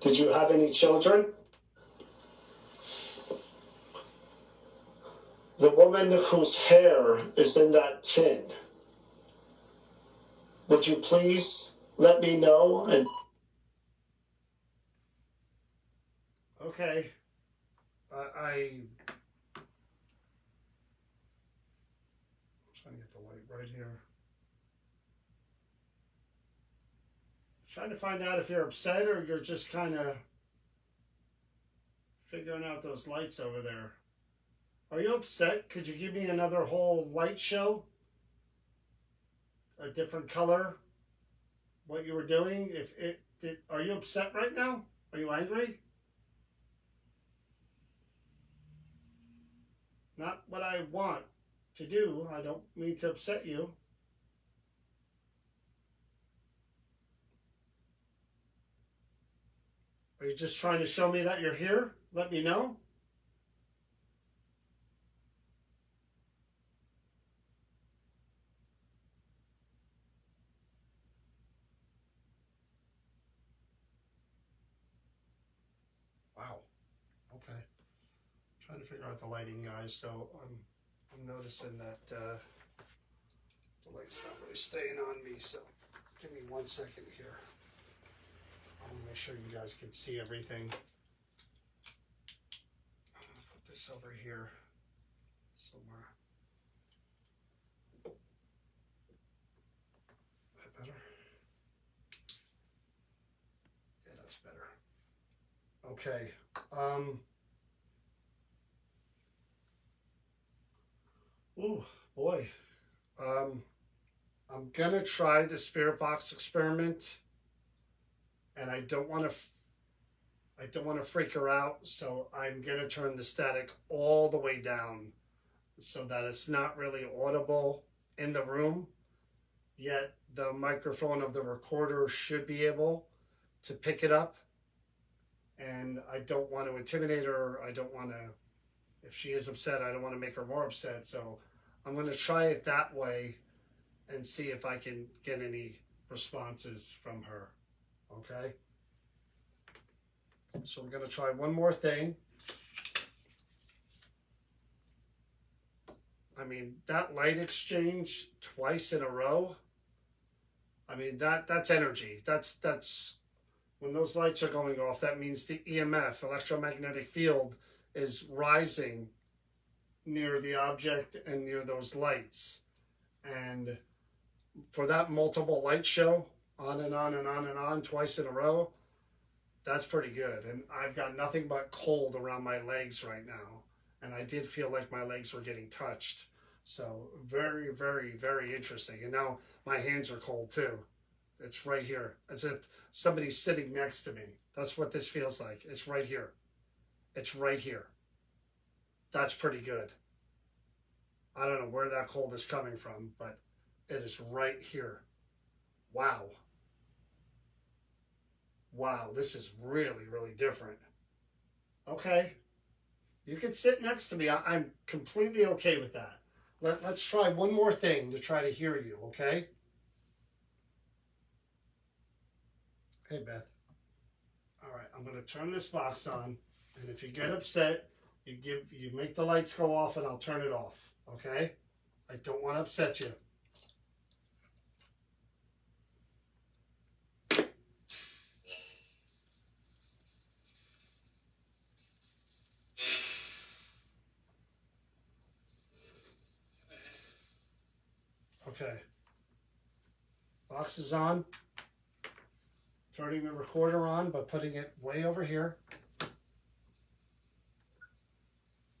Did you have any children? The woman whose hair is in that tin. Would you please let me know? And okay, I'm trying to get the light right here. Trying to find out if you're upset or you're just kind of figuring out those lights over there. Are you upset? Could you give me another whole light show? A different color? What you were doing? If it did, are you upset right now? Are you angry? Not what I want to do. I don't mean to upset you. Are you just trying to show me that you're here? Let me know. Wow. Okay. Trying to figure out the lighting, guys. So I'm noticing that the light's not really staying on me. So give me 1 second here. I want to make sure you guys can see everything. I'm going to put this over here somewhere. That better? Yeah, that's better. Okay. Oh boy. I'm gonna try the spirit box experiment, and I don't want to freak her out, so I'm gonna turn the static all the way down so that it's not really audible in the room. Yet the microphone of the recorder should be able to pick it up, and I don't want to intimidate her. I don't want to, if she is upset, I don't want to make her more upset. So I'm going to try it that way and see if I can get any responses from her. Okay? So we're going to try one more thing. I mean, that light exchange twice in a row, I mean, that's energy. That's when those lights are going off, that means the EMF, electromagnetic field, is rising near the object and near those lights. And for that multiple light show, on and on and on and on, twice in a row, that's pretty good. And I've got nothing but cold around my legs right now. And I did feel like my legs were getting touched. So very, very, very interesting. And now my hands are cold too. It's right here. As if somebody's sitting next to me. That's what this feels like. It's right here. It's right here. That's pretty good. I don't know where that cold is coming from, but it is right here. Wow. Wow, this is really, really different. Okay. You can sit next to me. I'm completely okay with that. Let's try one more thing to try to hear you, okay? Hey, Beth. All right, I'm going to turn this box on, and if you get upset, you make the lights go off, and I'll turn it off, okay? I don't want to upset you. Okay. Box is on. Turning the recorder on, but putting it way over here.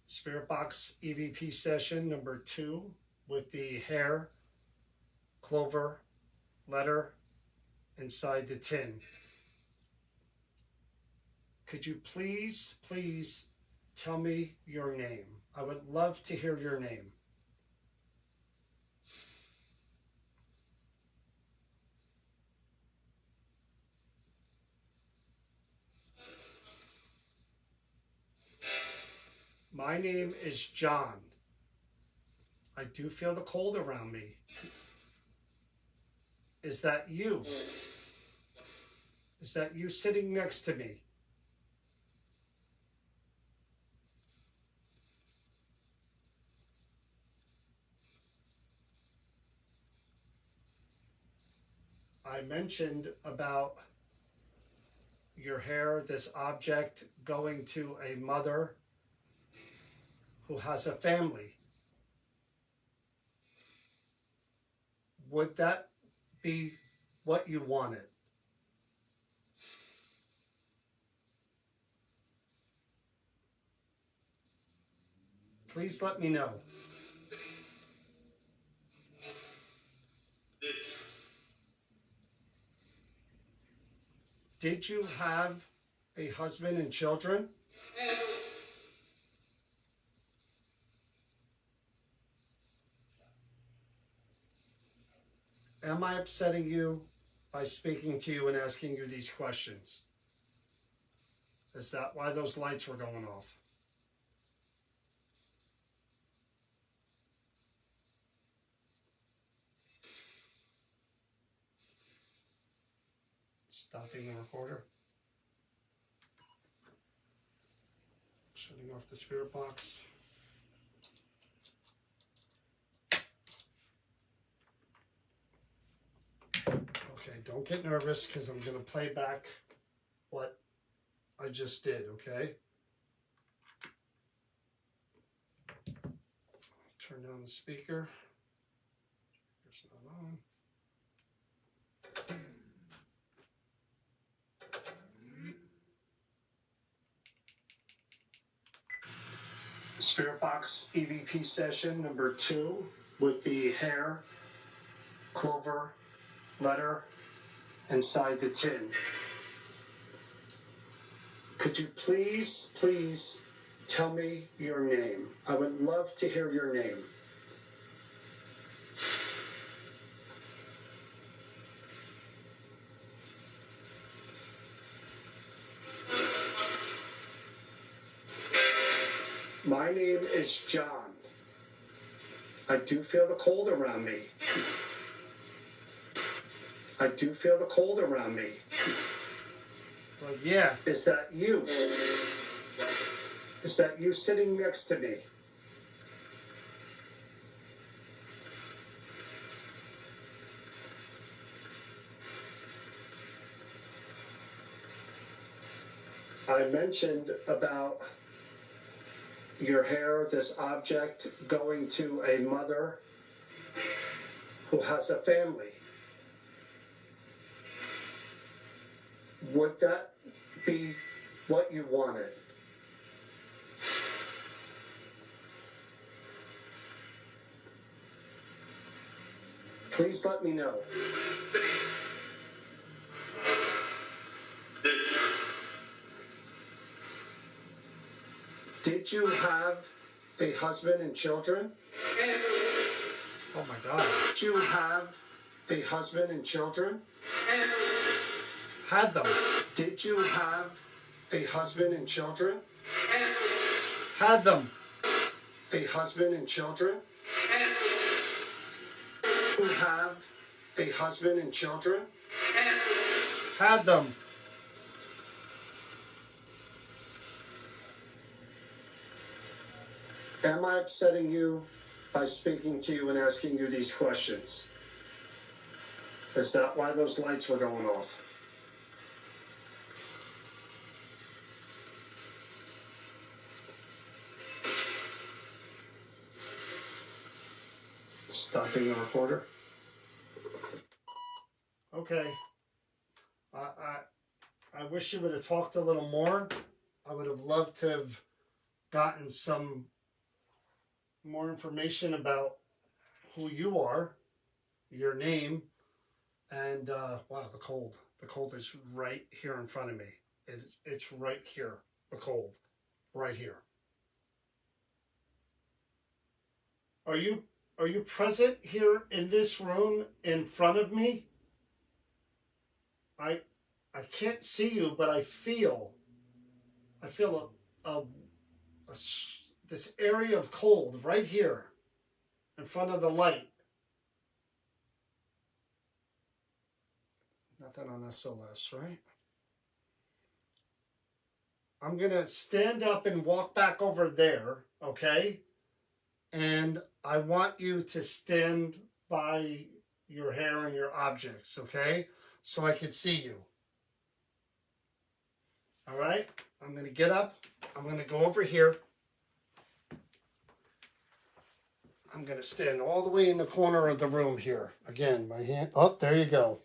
Spirit Box EVP session number 2 with the hair, clover, letter inside the tin. Could you please tell me your name? I would love to hear your name. My name is John. I do feel the cold around me. Is that you? Is that you sitting next to me? I mentioned about your hair, this object going to a mother who has a family. Would that be what you wanted? Please let me know. Did you have a husband and children? Am I upsetting you by speaking to you and asking you these questions? Is that why those lights were going off? Stopping the recorder. Shutting off the spirit box. Okay, don't get nervous because I'm going to play back what I just did, okay? Turn down the speaker. It's not on. Spirit Box EVP session number 2 with the hair, clover, letter inside the tin. Could you please tell me your name? I would love to hear your name. My name is John. I do feel the cold around me. I do feel the cold around me. Well, yeah. Is that you? Is that you sitting next to me? I mentioned about your hair, this object going to a mother who has a family. Would that be what you wanted? Please let me know. Did you have a husband and children? Oh my God. Did you have a husband and children? Had them. Did you have a husband and children? Had them. A husband and children? Who have a husband and children? Had them. Am I upsetting you by speaking to you and asking you these questions? Is that why those lights were going off? Stopping the recorder. Okay. I wish you would have talked a little more. I would have loved to have gotten some more information about who you are, your name, and wow, the cold. The cold is right here in front of me. It's right here. The cold, right here. Are you present here in this room in front of me? I can't see you, but I feel this area of cold right here in front of the light. Nothing on SLS, right? I'm going to stand up and walk back over there, okay? And I want you to stand by your hair and your objects, okay? So I can see you. All right? I'm going to get up. I'm going to go over here. I'm going to stand all the way in the corner of the room here. Again, my hand. Oh, there you go.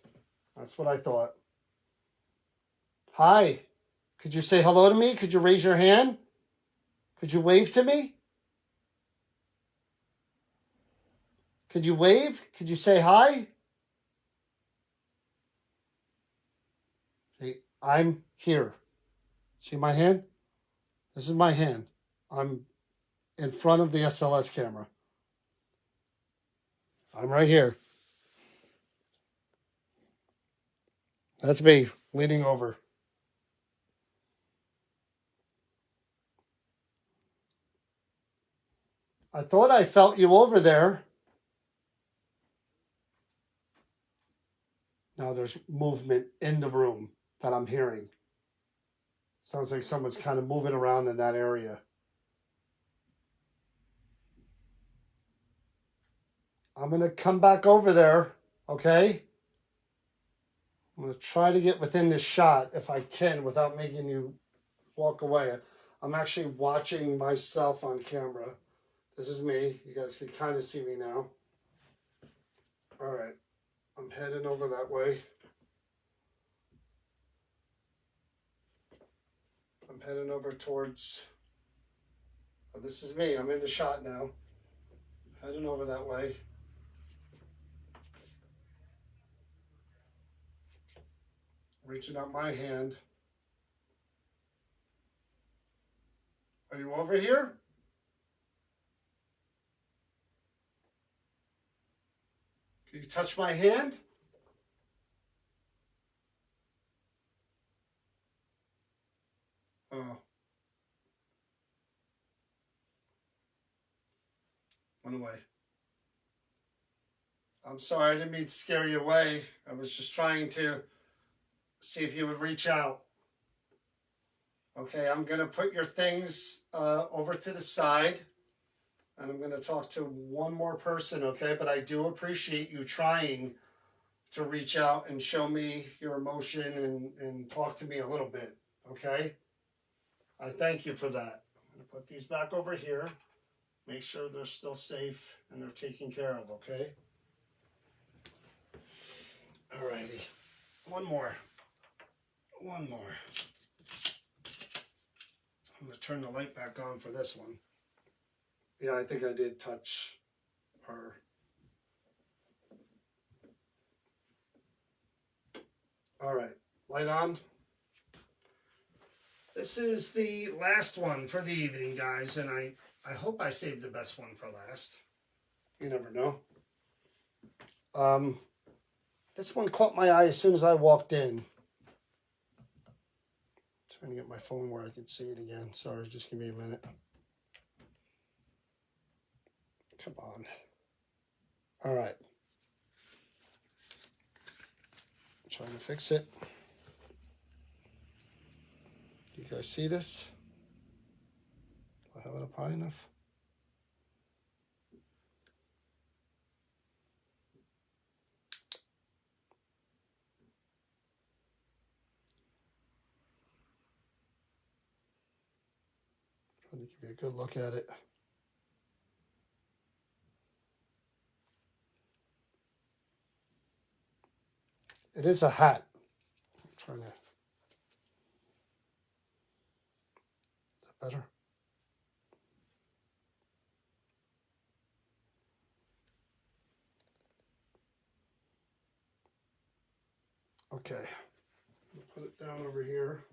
That's what I thought. Hi. Could you say hello to me? Could you raise your hand? Could you wave to me? Could you wave? Could you say hi? Hey, I'm here. See my hand? This is my hand. I'm in front of the SLS camera. I'm right here. That's me leaning over. I thought I felt you over there. Now there's movement in the room that I'm hearing. Sounds like someone's kind of moving around in that area. I'm going to come back over there, okay? I'm going to try to get within this shot if I can without making you walk away. I'm actually watching myself on camera. This is me. You guys can kind of see me now. All right. I'm heading over that way. I'm heading over towards... Oh, this is me. I'm in the shot now. Heading over that way. Reaching out my hand. Are you over here? Can you touch my hand? Oh. Went away. I'm sorry, I didn't mean to scare you away. I was just trying to see if you would reach out. Okay, I'm going to put your things over to the side. And I'm going to talk to one more person, okay? But I do appreciate you trying to reach out and show me your emotion and talk to me a little bit, okay? I thank you for that. I'm going to put these back over here. Make sure they're still safe and they're taken care of, okay? Alrighty. One more. One more. I'm going to turn the light back on for this one. Yeah, I think I did touch her. All right, light on. This is the last one for the evening, guys, and I hope I saved the best one for last. You never know. This one caught my eye as soon as I walked in. Trying to get my phone where I can see it again. Sorry, just give me a minute. Come on. All right. I'm trying to fix it. You guys see this? Do I have it up high enough? Trying to give you a good look at it. It is a hat. I'm trying to. Is that better? Okay. I'll put it down over here.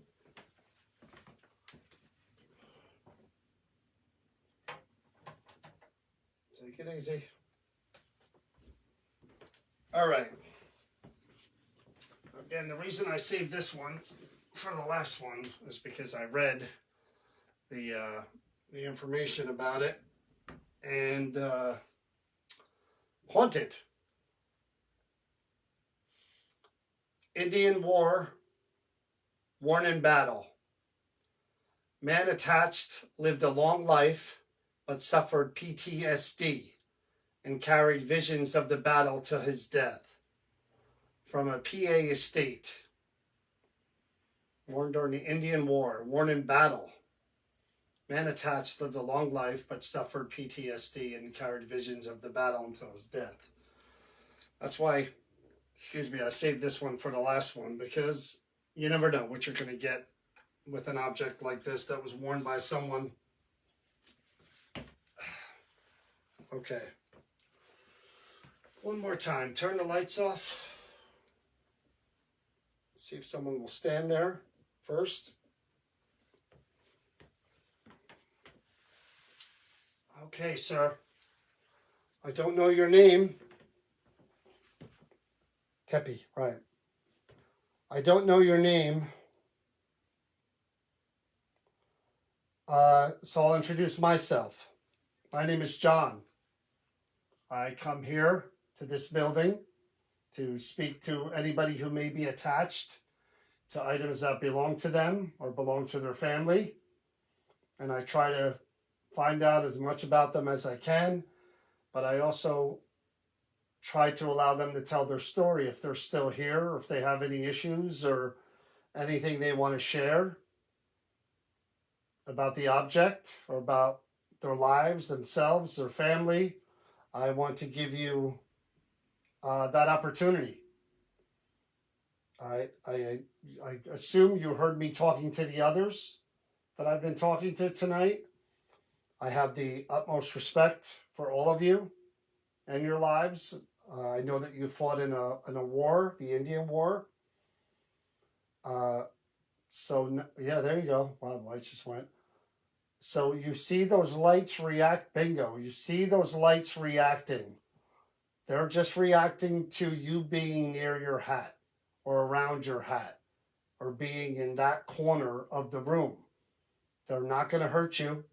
Take it easy. All right. Again, the reason I saved this one for the last one is because I read the information about it, and haunted. Indian war, worn in battle. Man attached lived a long life, but suffered PTSD and carried visions of the battle till his death. From a PA estate. Born during the Indian War, worn in battle. Man attached lived a long life, but suffered PTSD and carried visions of the battle until his death. That's why, excuse me, I saved this one for the last one, because you never know what you're going to get with an object like this that was worn by someone. Okay. One more time. Turn the lights off. See if someone will stand there first. Okay, sir. I don't know your name. Kepi, right. I don't know your name. So I'll introduce myself. My name is John. I come here to this building to speak to anybody who may be attached to items that belong to them or belong to their family. And I try to find out as much about them as I can, but I also try to allow them to tell their story if they're still here, or if they have any issues or anything they want to share about the object or about their lives, themselves, their family. I want to give you that opportunity. I assume you heard me talking to the others that I've been talking to tonight. I have the utmost respect for all of you and your lives. I know that you fought in a war, the Indian War. So yeah, there you go. Wow, the lights just went. So you see those lights react, bingo. You see those lights reacting. They're just reacting to you being near your hat or around your hat or being in that corner of the room. They're not going to hurt you.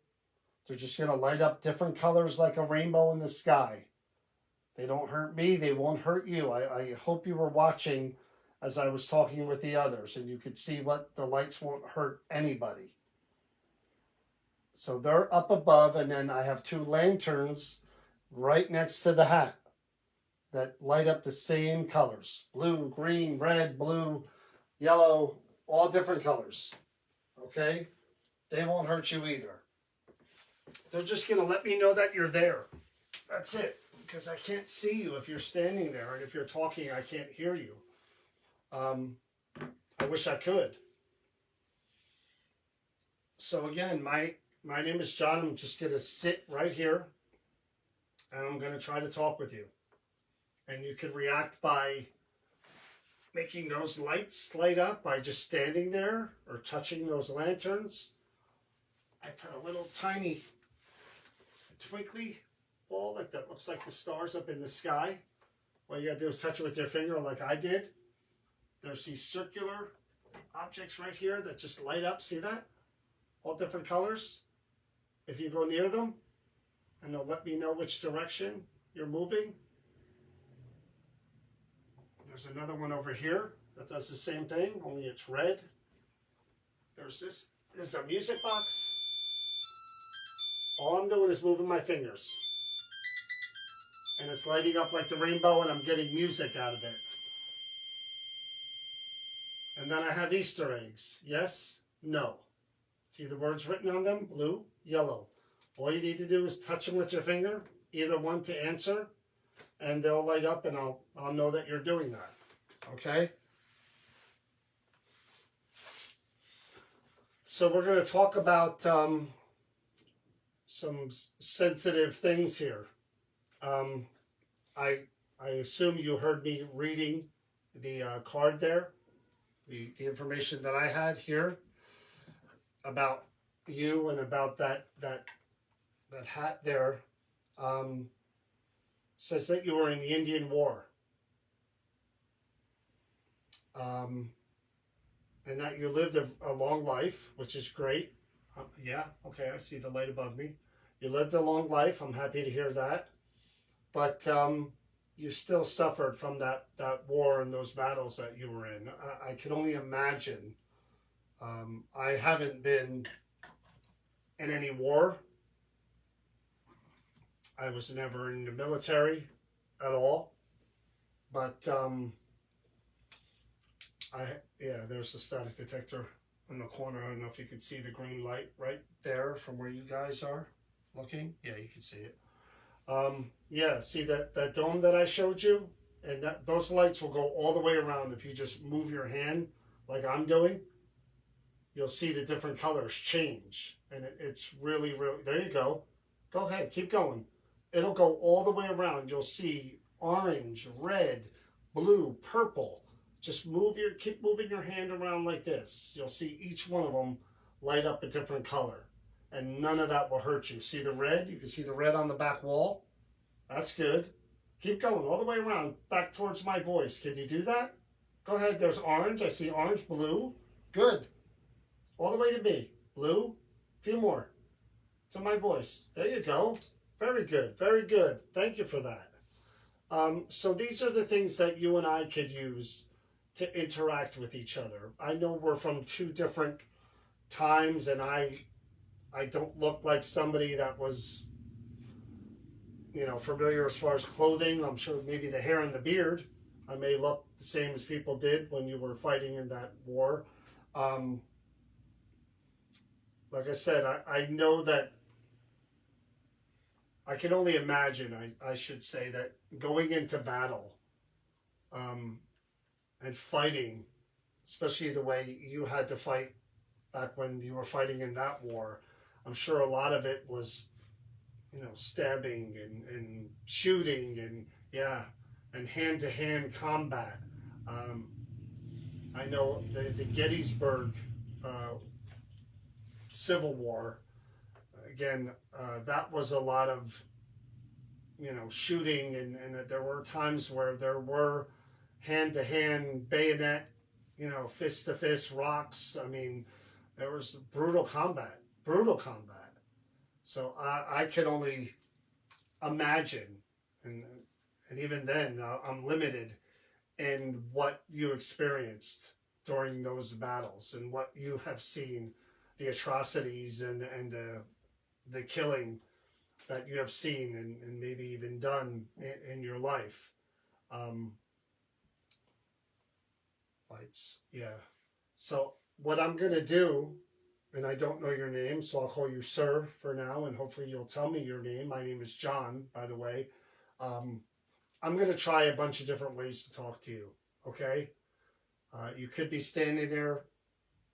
They're just going to light up different colors like a rainbow in the sky. They don't hurt me. They won't hurt you. I hope you were watching as I was talking with the others and you could see what the lights won't hurt anybody. So they're up above, and then I have two lanterns right next to the hat that light up the same colors. Blue, green, red, blue, yellow, all different colors. Okay? They won't hurt you either. They're just going to let me know that you're there. That's it. Because I can't see you if you're standing there, and if you're talking, I can't hear you. I wish I could. So again, my name is John. I'm just going to sit right here, and I'm going to try to talk with you. And you could react by making those lights light up by just standing there or touching those lanterns. I put a little tiny twinkly ball like that looks like the stars up in the sky. All you gotta do is touch it with your finger like I did. There's these circular objects right here that just light up. See that? All different colors. If you go near them, and they'll let me know which direction you're moving. There's another one over here that does the same thing, only it's red. There's this. This is a music box. All I'm doing is moving my fingers. And it's lighting up like the rainbow, and I'm getting music out of it. And then I have Easter eggs. Yes, no. See the words written on them? Blue, yellow. All you need to do is touch them with your finger, either one to answer, and they'll light up, and I'll know that you're doing that. Okay? So we're going to talk about some sensitive things here. I assume you heard me reading the card there, the information that I had here about you and about that hat there. Says that you were in the Indian War, and that you lived a long life, which is great. Yeah, okay, I see the light above me. You lived a long life. I'm happy to hear that. But you still suffered from that war and those battles that you were in. I can only imagine. I haven't been in any war. I was never in the military at all. But there's a static detector in the corner. I don't know if you can see the green light right there from where you guys are looking. Yeah, you can see it. See that dome that I showed you? And those lights will go all the way around. If you just move your hand like I'm doing, you'll see the different colors change. And it's really, really, there you go. Go ahead, keep going. It'll go all the way around. You'll see orange, red, blue, purple. Just keep moving your hand around like this. You'll see each one of them light up a different color. And none of that will hurt you. See the red? You can see the red on the back wall. That's good. Keep going all the way around, back towards my voice. Can you do that? Go ahead. There's orange. I see orange, blue. Good. All the way to me. Blue. A few more. To my voice. There you go. Very good. Very good. Thank you for that. So these are the things that you and I could use to interact with each other. I know we're from two different times, and I don't look like somebody that was, familiar as far as clothing. I'm sure maybe the hair and the beard, I may look the same as people did when you were fighting in that war. Like I said, I know that I can only imagine, I should say, that going into battle and fighting, especially the way you had to fight back when you were fighting in that war, I'm sure a lot of it was, stabbing and shooting and hand-to-hand combat. I know the Gettysburg Civil War, again, that was a lot of, shooting, and there were times where there were hand-to-hand, bayonet, fist-to-fist, rocks. I mean, there was brutal combat. So I can only imagine, and even then, I'm limited in what you experienced during those battles and what you have seen, the atrocities and the killing that you have seen and maybe even done in your life. Lights, yeah. So what I'm going to do, and I don't know your name, so I'll call you Sir for now, and hopefully you'll tell me your name. My name is John, by the way. I'm going to try a bunch of different ways to talk to you, okay? You could be standing there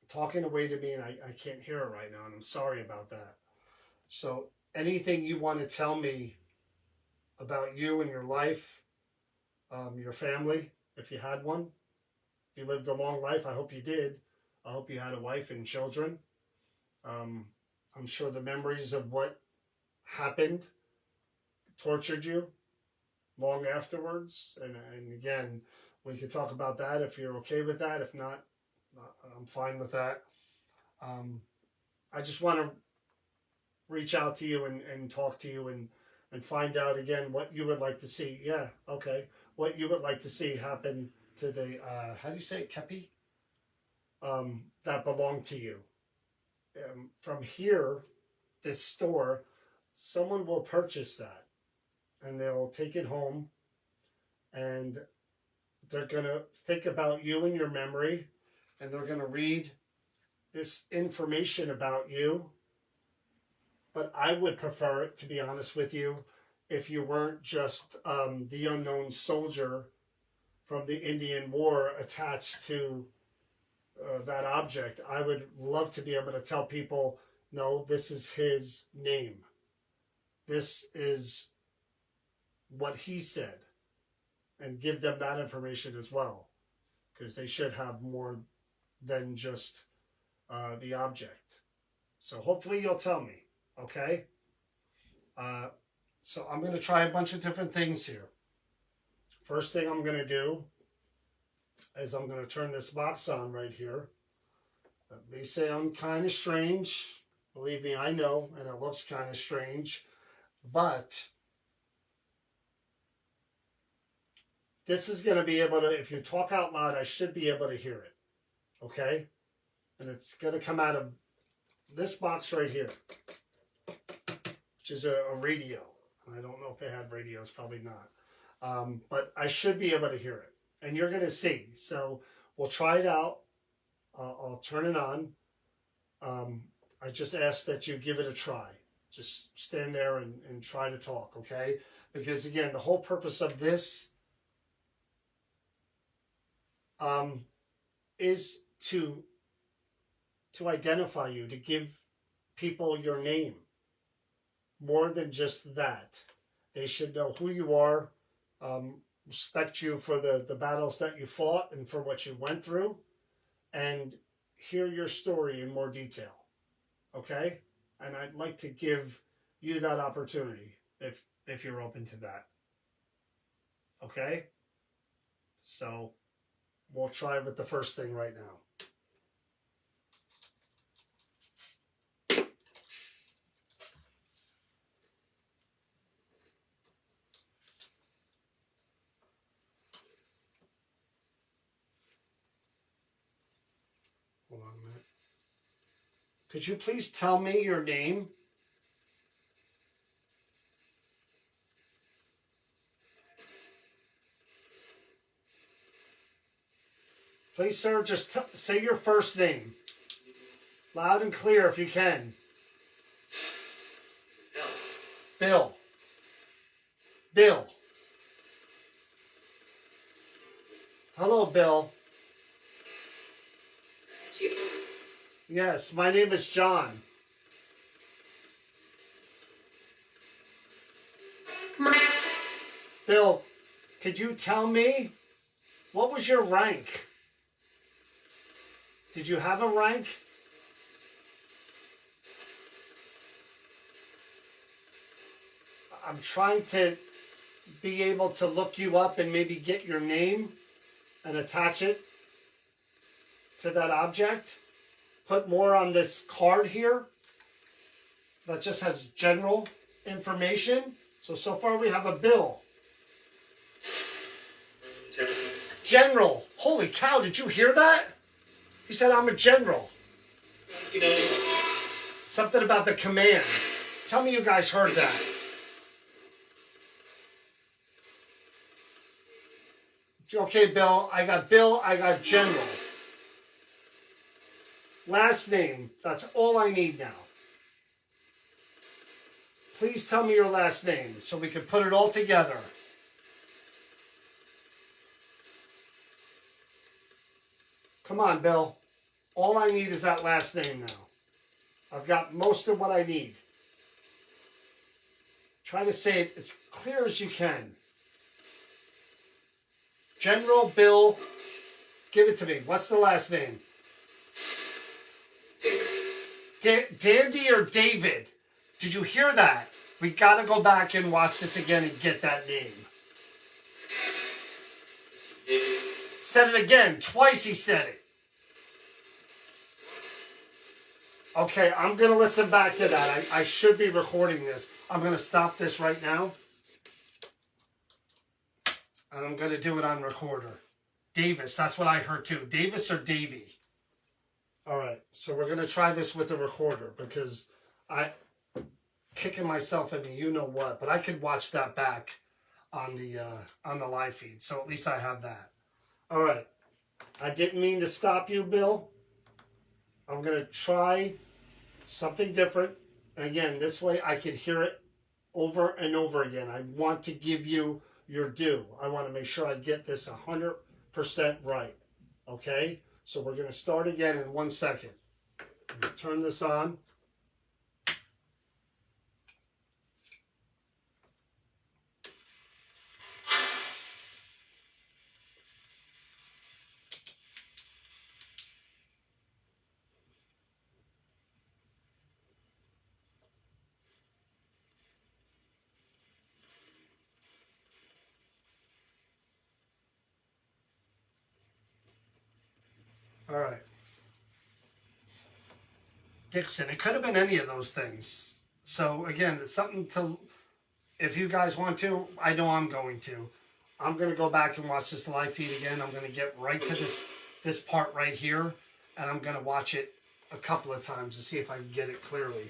talking away to me, and I can't hear it right now, and I'm sorry about that. So anything you want to tell me about you and your life, your family, if you had one, you lived a long life. I hope you did. I hope you had a wife and children. Um, I'm sure the memories of what happened tortured you long afterwards. And again, we could talk about that if you're okay with that. If not, I'm fine with that. Um, I just want to reach out to you and talk to you and find out again what you would like to see. Yeah, okay. What you would like to see happen to the, how do you say it, Kepi? That belong to you. From here, this store, someone will purchase that and they'll take it home and they're going to think about you and your memory and they're going to read this information about you. But I would prefer it, to be honest with you, if you weren't just the unknown soldier from the Indian War attached to that object. I would love to be able to tell people, no, this is his name. This is what he said, and give them that information as well, because they should have more than just the object. So hopefully you'll tell me, okay? So I'm going to try a bunch of different things here. First thing I'm going to do is I'm going to turn this box on right here. That may sound kind of strange. Believe me, I know, and it looks kind of strange. But this is going to be able to, if you talk out loud, I should be able to hear it. Okay? And it's going to come out of this box right here, which is a radio. I don't know if they have radios, probably not. But I should be able to hear it. And you're going to see. So we'll try it out. I'll turn it on. I just ask that you give it a try. Just stand there and try to talk, okay? Because again, the whole purpose of this is to identify you, to give people your name. More than just that. They should know who you are, respect you for the battles that you fought and for what you went through, and hear your story in more detail. Okay? And I'd like to give you that opportunity if you're open to that. Okay? So we'll try with the first thing right now. Hold on a minute. Could you please tell me your name? Please, sir, just say your first name. Loud and clear if you can. Bill. Bill. Hello, Bill. Yes, my name is John. Bill, could you tell me, what was your rank? Did you have a rank? I'm trying to be able to look you up and maybe get your name and attach it to that object. Put more on this card here that just has general information. So far we have a Bill. General. Holy cow, did you hear that? He said, I'm a general. Something about the command. Tell me you guys heard that. Okay, Bill, I got general. Last name, that's all I need now. Please tell me your last name so we can put it all together. Come on, Bill. All I need is that last name now. I've got most of what I need. Try to say it as clear as you can. General Bill Give it to me. What's the last name? Dandy or David? Did you hear that? We got to go back and watch this again and get that name. Said it again. Twice he said it. Okay, I'm going to listen back to that. I should be recording this. I'm going to stop this right now. And I'm going to do it on recorder. Davis, that's what I heard too. Davis or Davy? All right, so we're going to try this with the recorder because I kicking myself in the you-know-what, but I could watch that back on the live feed, so at least I have that. All right, I didn't mean to stop you, Bill. I'm going to try something different. And again, this way I can hear it over and over again. I want to give you your due. I want to make sure I get this 100% right. Okay? So we're going to start again in 1 second. I'm going to turn this on. All right. Dixon. It could have been any of those things. So again, it's something to, if you guys want to, I know I'm going to. I'm going to go back and watch this live feed again. I'm going to get right to this part right here, and I'm going to watch it a couple of times to see if I can get it clearly.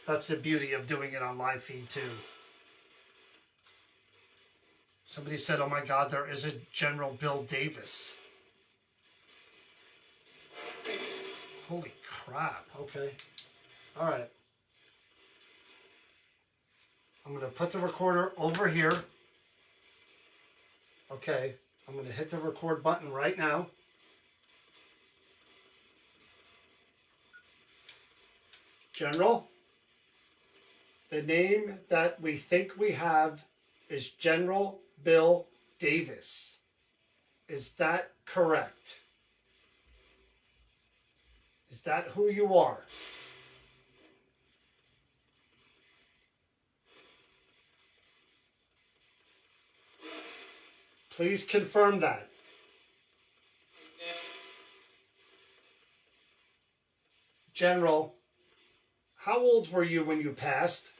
That's the beauty of doing it on live feed too. Somebody said, oh my God, there is a General Bill Davis. Holy crap. Okay. All right. I'm going to put the recorder over here. Okay. I'm going to hit the record button right now. General, the name that we think we have is General Bill Davis. Is that correct? Is that who you are? Please confirm that. General, how old were you when you passed?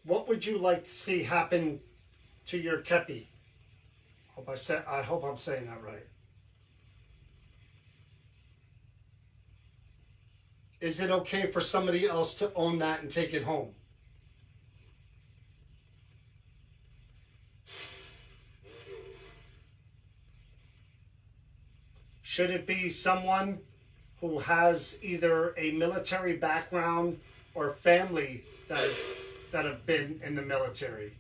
What would you like to see happen to your kepi? I hope I'm saying that right. Is it okay for somebody else to own that and take it home? Should it be someone who has either a military background or family that have been in the military?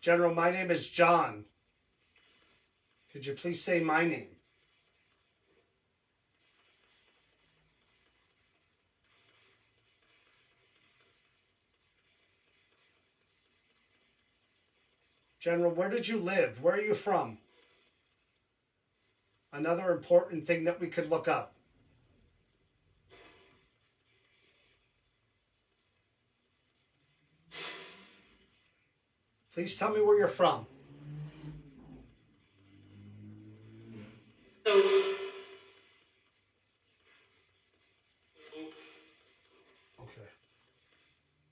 General, my name is John. Could you please say my name? General, where did you live? Where are you from? Another important thing that we could look up. Please tell me where you're from. Okay.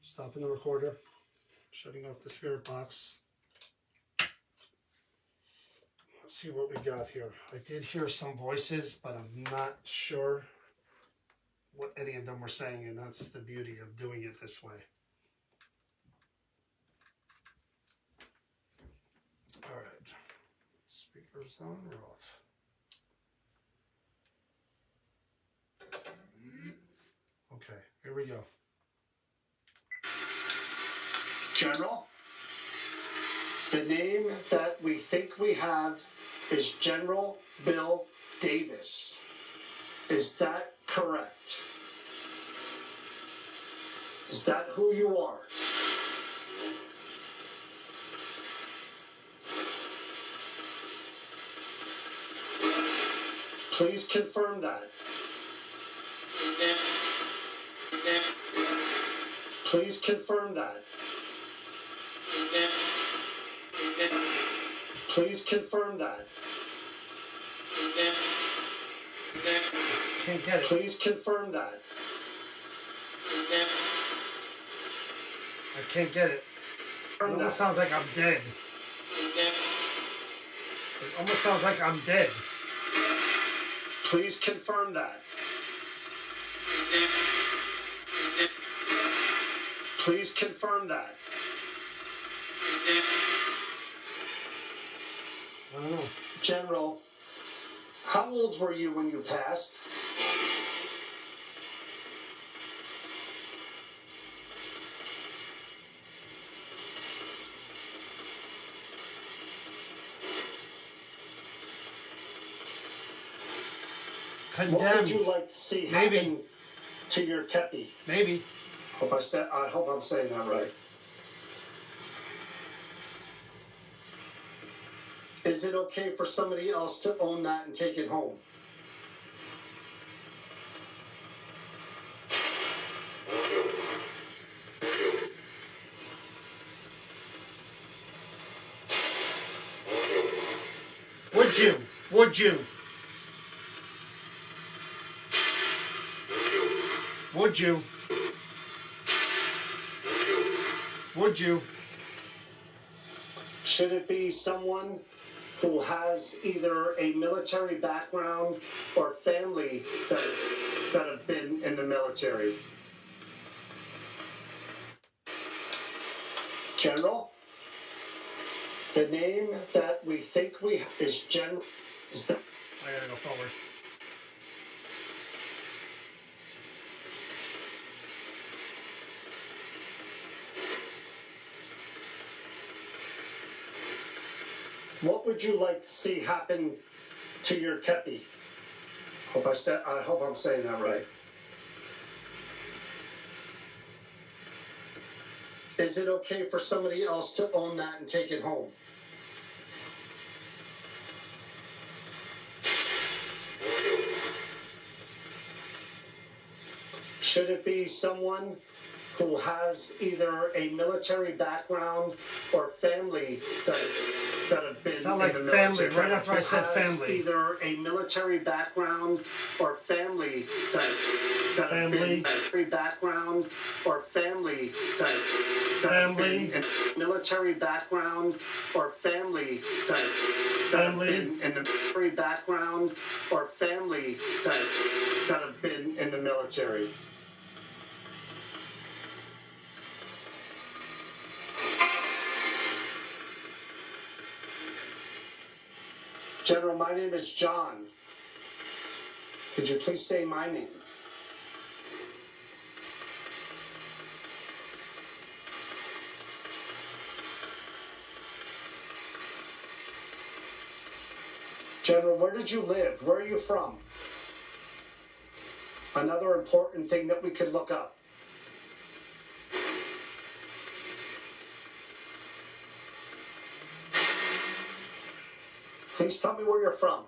Stopping the recorder. Shutting off the spirit box. Let's see what we got here. I did hear some voices, but I'm not sure what any of them were saying, and that's the beauty of doing it this way. All right. Speakers on or off? Okay, here we go. General, the name that we think we have is General Bill Davis. Is that correct? Is that who you are? Please confirm that. Please confirm that. Please confirm that. Can't get it. Please confirm that. I can't get it. It almost sounds like I'm dead. It almost sounds like I'm dead. Please confirm that. Please confirm that. I don't know. General, how old were you when you passed? Condemned. What would you like to see happen to your kepi? Maybe. I hope I'm saying that right. Is it okay for somebody else to own that and take it home? Would you? Would you? Would you? Would you? Should it be someone who has either a military background or family that have been in the military? General, the name that we think we have is General. Is that? I gotta go forward. What would you like to see happen to your kepi? I hope I'm saying that right. Is it okay for somebody else to own that and take it home? Should it be someone who has either a military background or family that have been in the military? Family, right after I said family. Either a military background or family that have been in the military background or family that have been in the military background or family that have been in the military background or family that have been in the military. General, my name is John. Could you please say my name? General, where did you live? Where are you from? Another important thing that we could look up. Please tell me where you're from.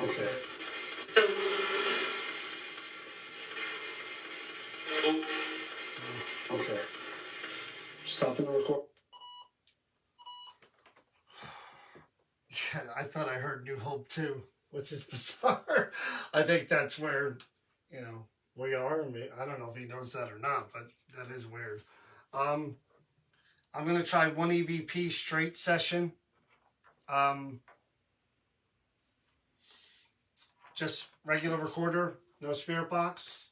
Okay. Okay. Stopping the record. Yeah, I thought I heard New Hope too, which is bizarre. I think that's where, we are. I don't know if he knows that or not, but that is weird. I'm going to try one EVP straight session. Just regular recorder, no spirit box.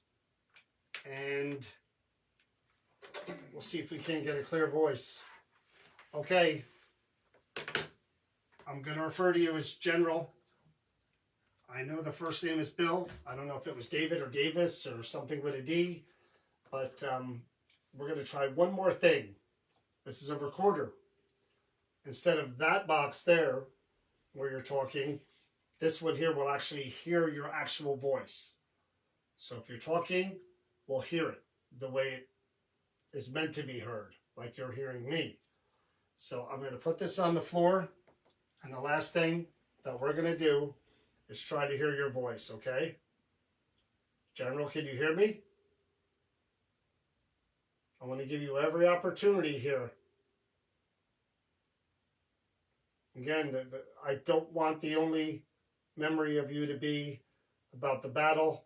And We'll see if we can get a clear voice. Okay, I'm going to refer to you as General. I know the first name is Bill. I don't know if it was David or Davis or something with a D, but we're going to try one more thing. This is a recorder. Instead of that box there where you're talking, this one here will actually hear your actual voice. So if you're talking, we'll hear it the way it is meant to be heard, like you're hearing me. So I'm going to put this on the floor, and the last thing that we're going to do is try to hear your voice, okay? General, can you hear me? I want to give you every opportunity here. Again, I don't want the only memory of you to be about the battle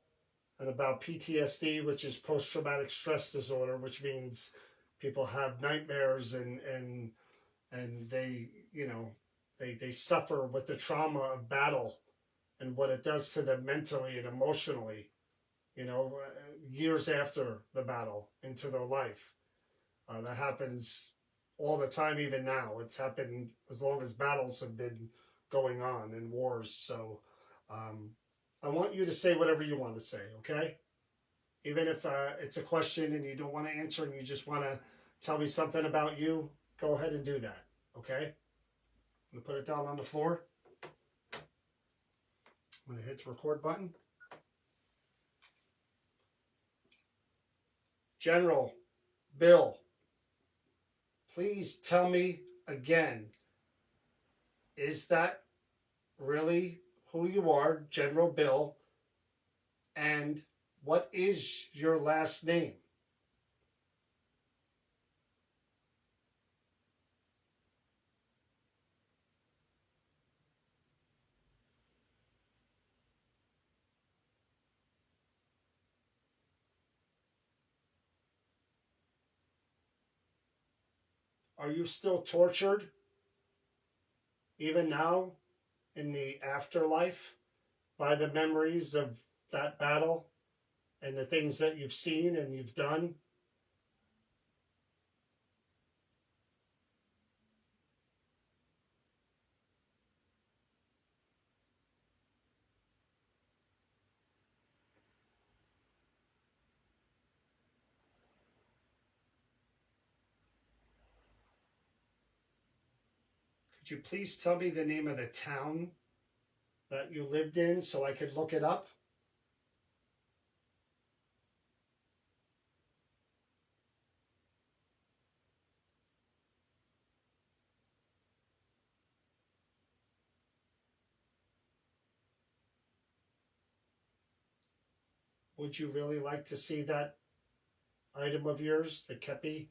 and about PTSD, which is post-traumatic stress disorder, which means people have nightmares and they, you know, they suffer with the trauma of battle and what it does to them mentally and emotionally, you know, years after the battle into their life. That happens all the time, even now. It's happened as long as battles have been going on and wars. So I want you to say whatever you want to say, okay? Even if it's a question and you don't want to answer and you just want to tell me something about you, go ahead and do that, okay? I'm going to put it down on the floor. I'm going to hit the record button. General Bill, please tell me again, is that really who you are, General Bill? And what is your last name? Are you still tortured, even now, in the afterlife, by the memories of that battle and the things that you've seen and you've done? Could you please tell me the name of the town that you lived in so I could look it up? Would you really like to see that item of yours, the kepi,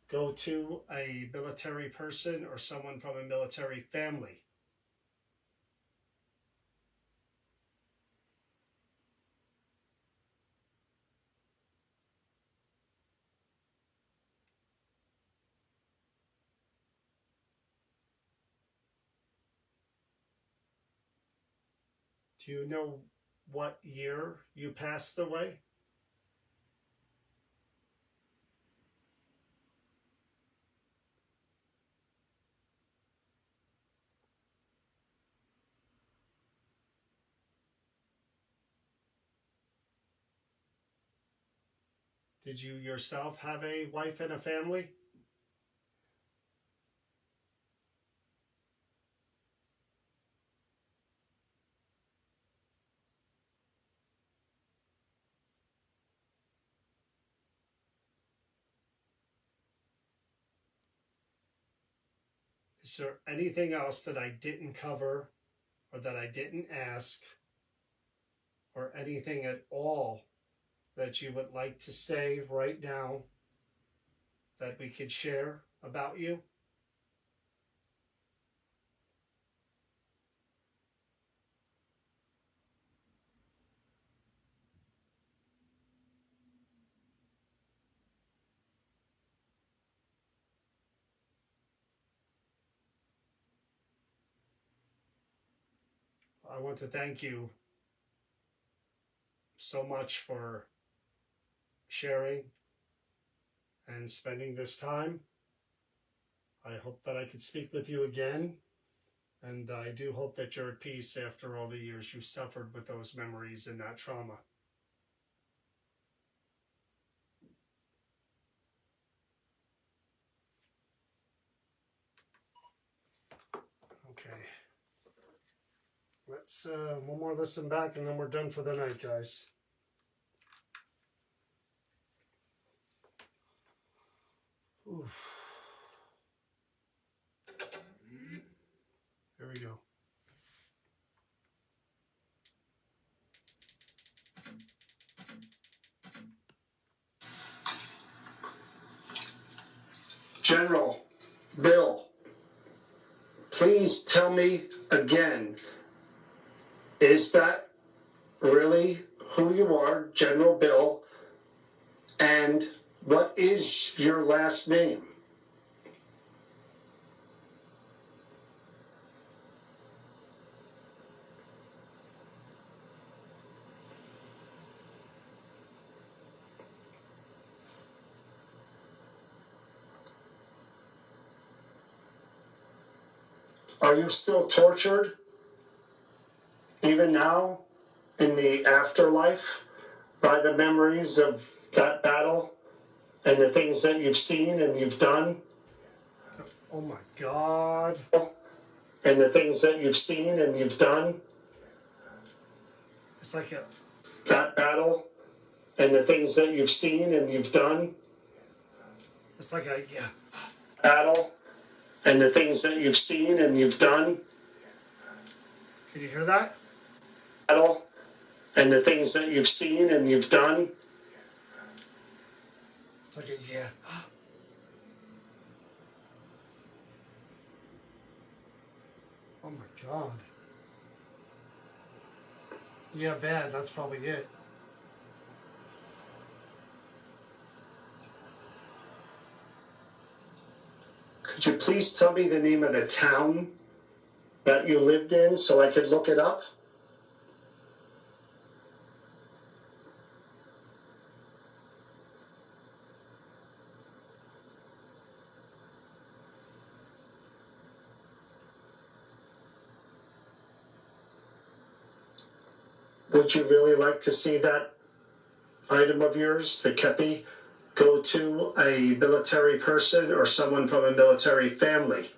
go to a military person or someone from a military family? Do you know what year you passed away? Did you yourself have a wife and a family? Is there anything else that I didn't cover or that I didn't ask or anything at all that you would like to say right now that we could share about you? I want to thank you so much for sharing and spending this time. I hope that I could speak with you again, and I do hope that you're at peace after all the years you suffered with those memories and that trauma. Okay. Let's one more listen back and then we're done for the night, guys. Oof. Here we go. General Bill, please tell me again, is that really who you are, General Bill? And what is your last name? Are you still tortured, even now, in the afterlife, by the memories of that battle and the things that you've seen and you've done? Oh my God. And the things that you've seen and you've done? It's like that battle and the things that you've seen and you've done? It's like battle and the things that you've seen and you've done? Can you hear that? Battle and the things that you've seen and you've done? It's like Oh my God. Yeah, bad. That's probably it. Could you please tell me the name of the town that you lived in so I could look it up? Would you really like to see that item of yours, the kepi, go to a military person or someone from a military family?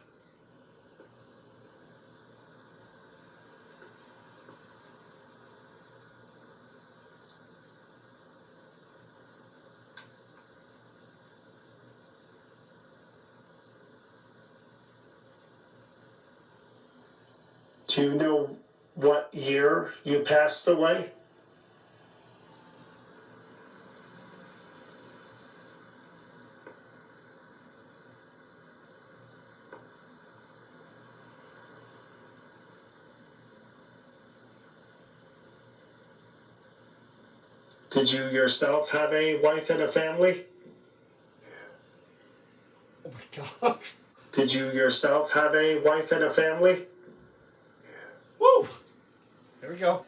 Do you know what year you passed away? Did you yourself have a wife and a family? Oh my God. Did you yourself have a wife and a family? Woo! There we go.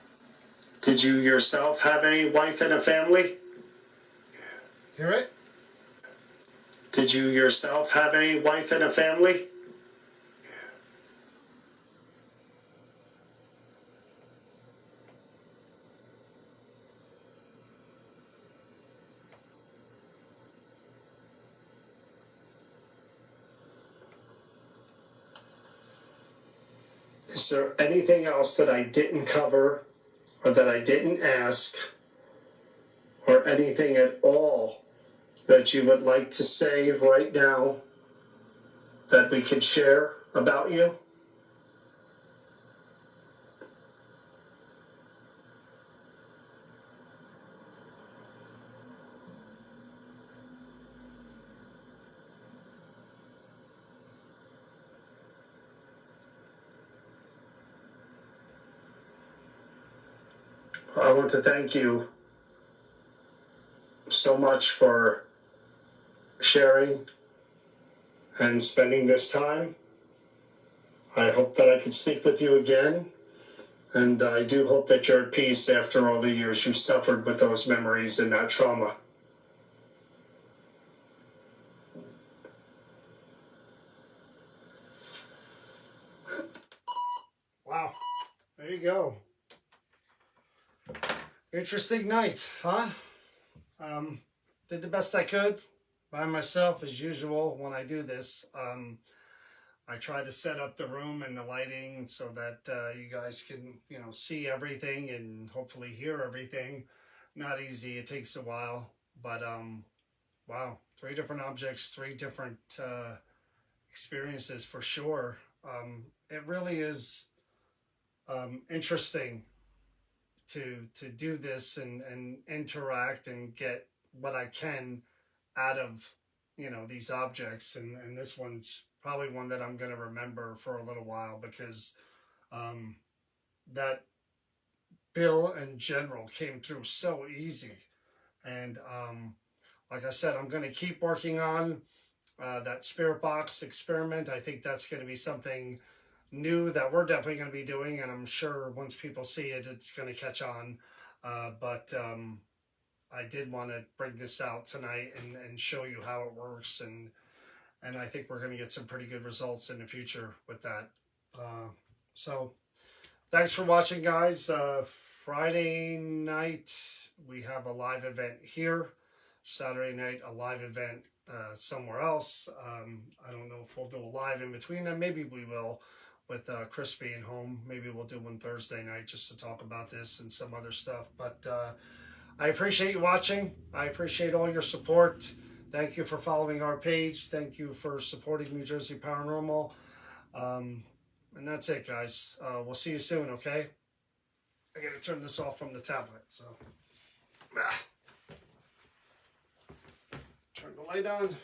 Did you yourself have a wife and a family? Hear it? Did you yourself have a wife and a family? Is there anything else that I didn't cover or that I didn't ask or anything at all that you would like to say right now that we could share about you? I want to thank you so much for sharing and spending this time. I hope that I can speak with you again, and I do hope that you're at peace after all the years you suffered with those memories and that trauma. Interesting night, huh? Um, did the best I could by myself as usual when I do this. I try to set up the room and the lighting so that you guys can, see everything and hopefully hear everything. Not easy. It takes a while, but wow, three different objects, three different experiences for sure. It really is interesting to do this and interact and get what I can out of these objects, and this one's probably one that I'm going to remember for a little while because um, that bill in general came through so easy. And like I said, I'm going to keep working on that spirit box experiment. I think that's going to be something new that we're definitely going to be doing, and I'm sure once people see it, it's going to catch on. But I did want to bring this out tonight and show you how it works, and I think we're going to get some pretty good results in the future with that. So thanks for watching, guys. Friday night we have a live event here. Saturday night a live event somewhere else. I don't know if we'll do a live in between them. Maybe we will with Chris being home. Maybe we'll do one Thursday night just to talk about this and some other stuff. But I appreciate you watching. I appreciate all your support. Thank you for following our page. Thank you for supporting New Jersey Paranormal. And that's it, guys. We'll see you soon, okay? I gotta turn this off from the tablet, so. Turn the light on.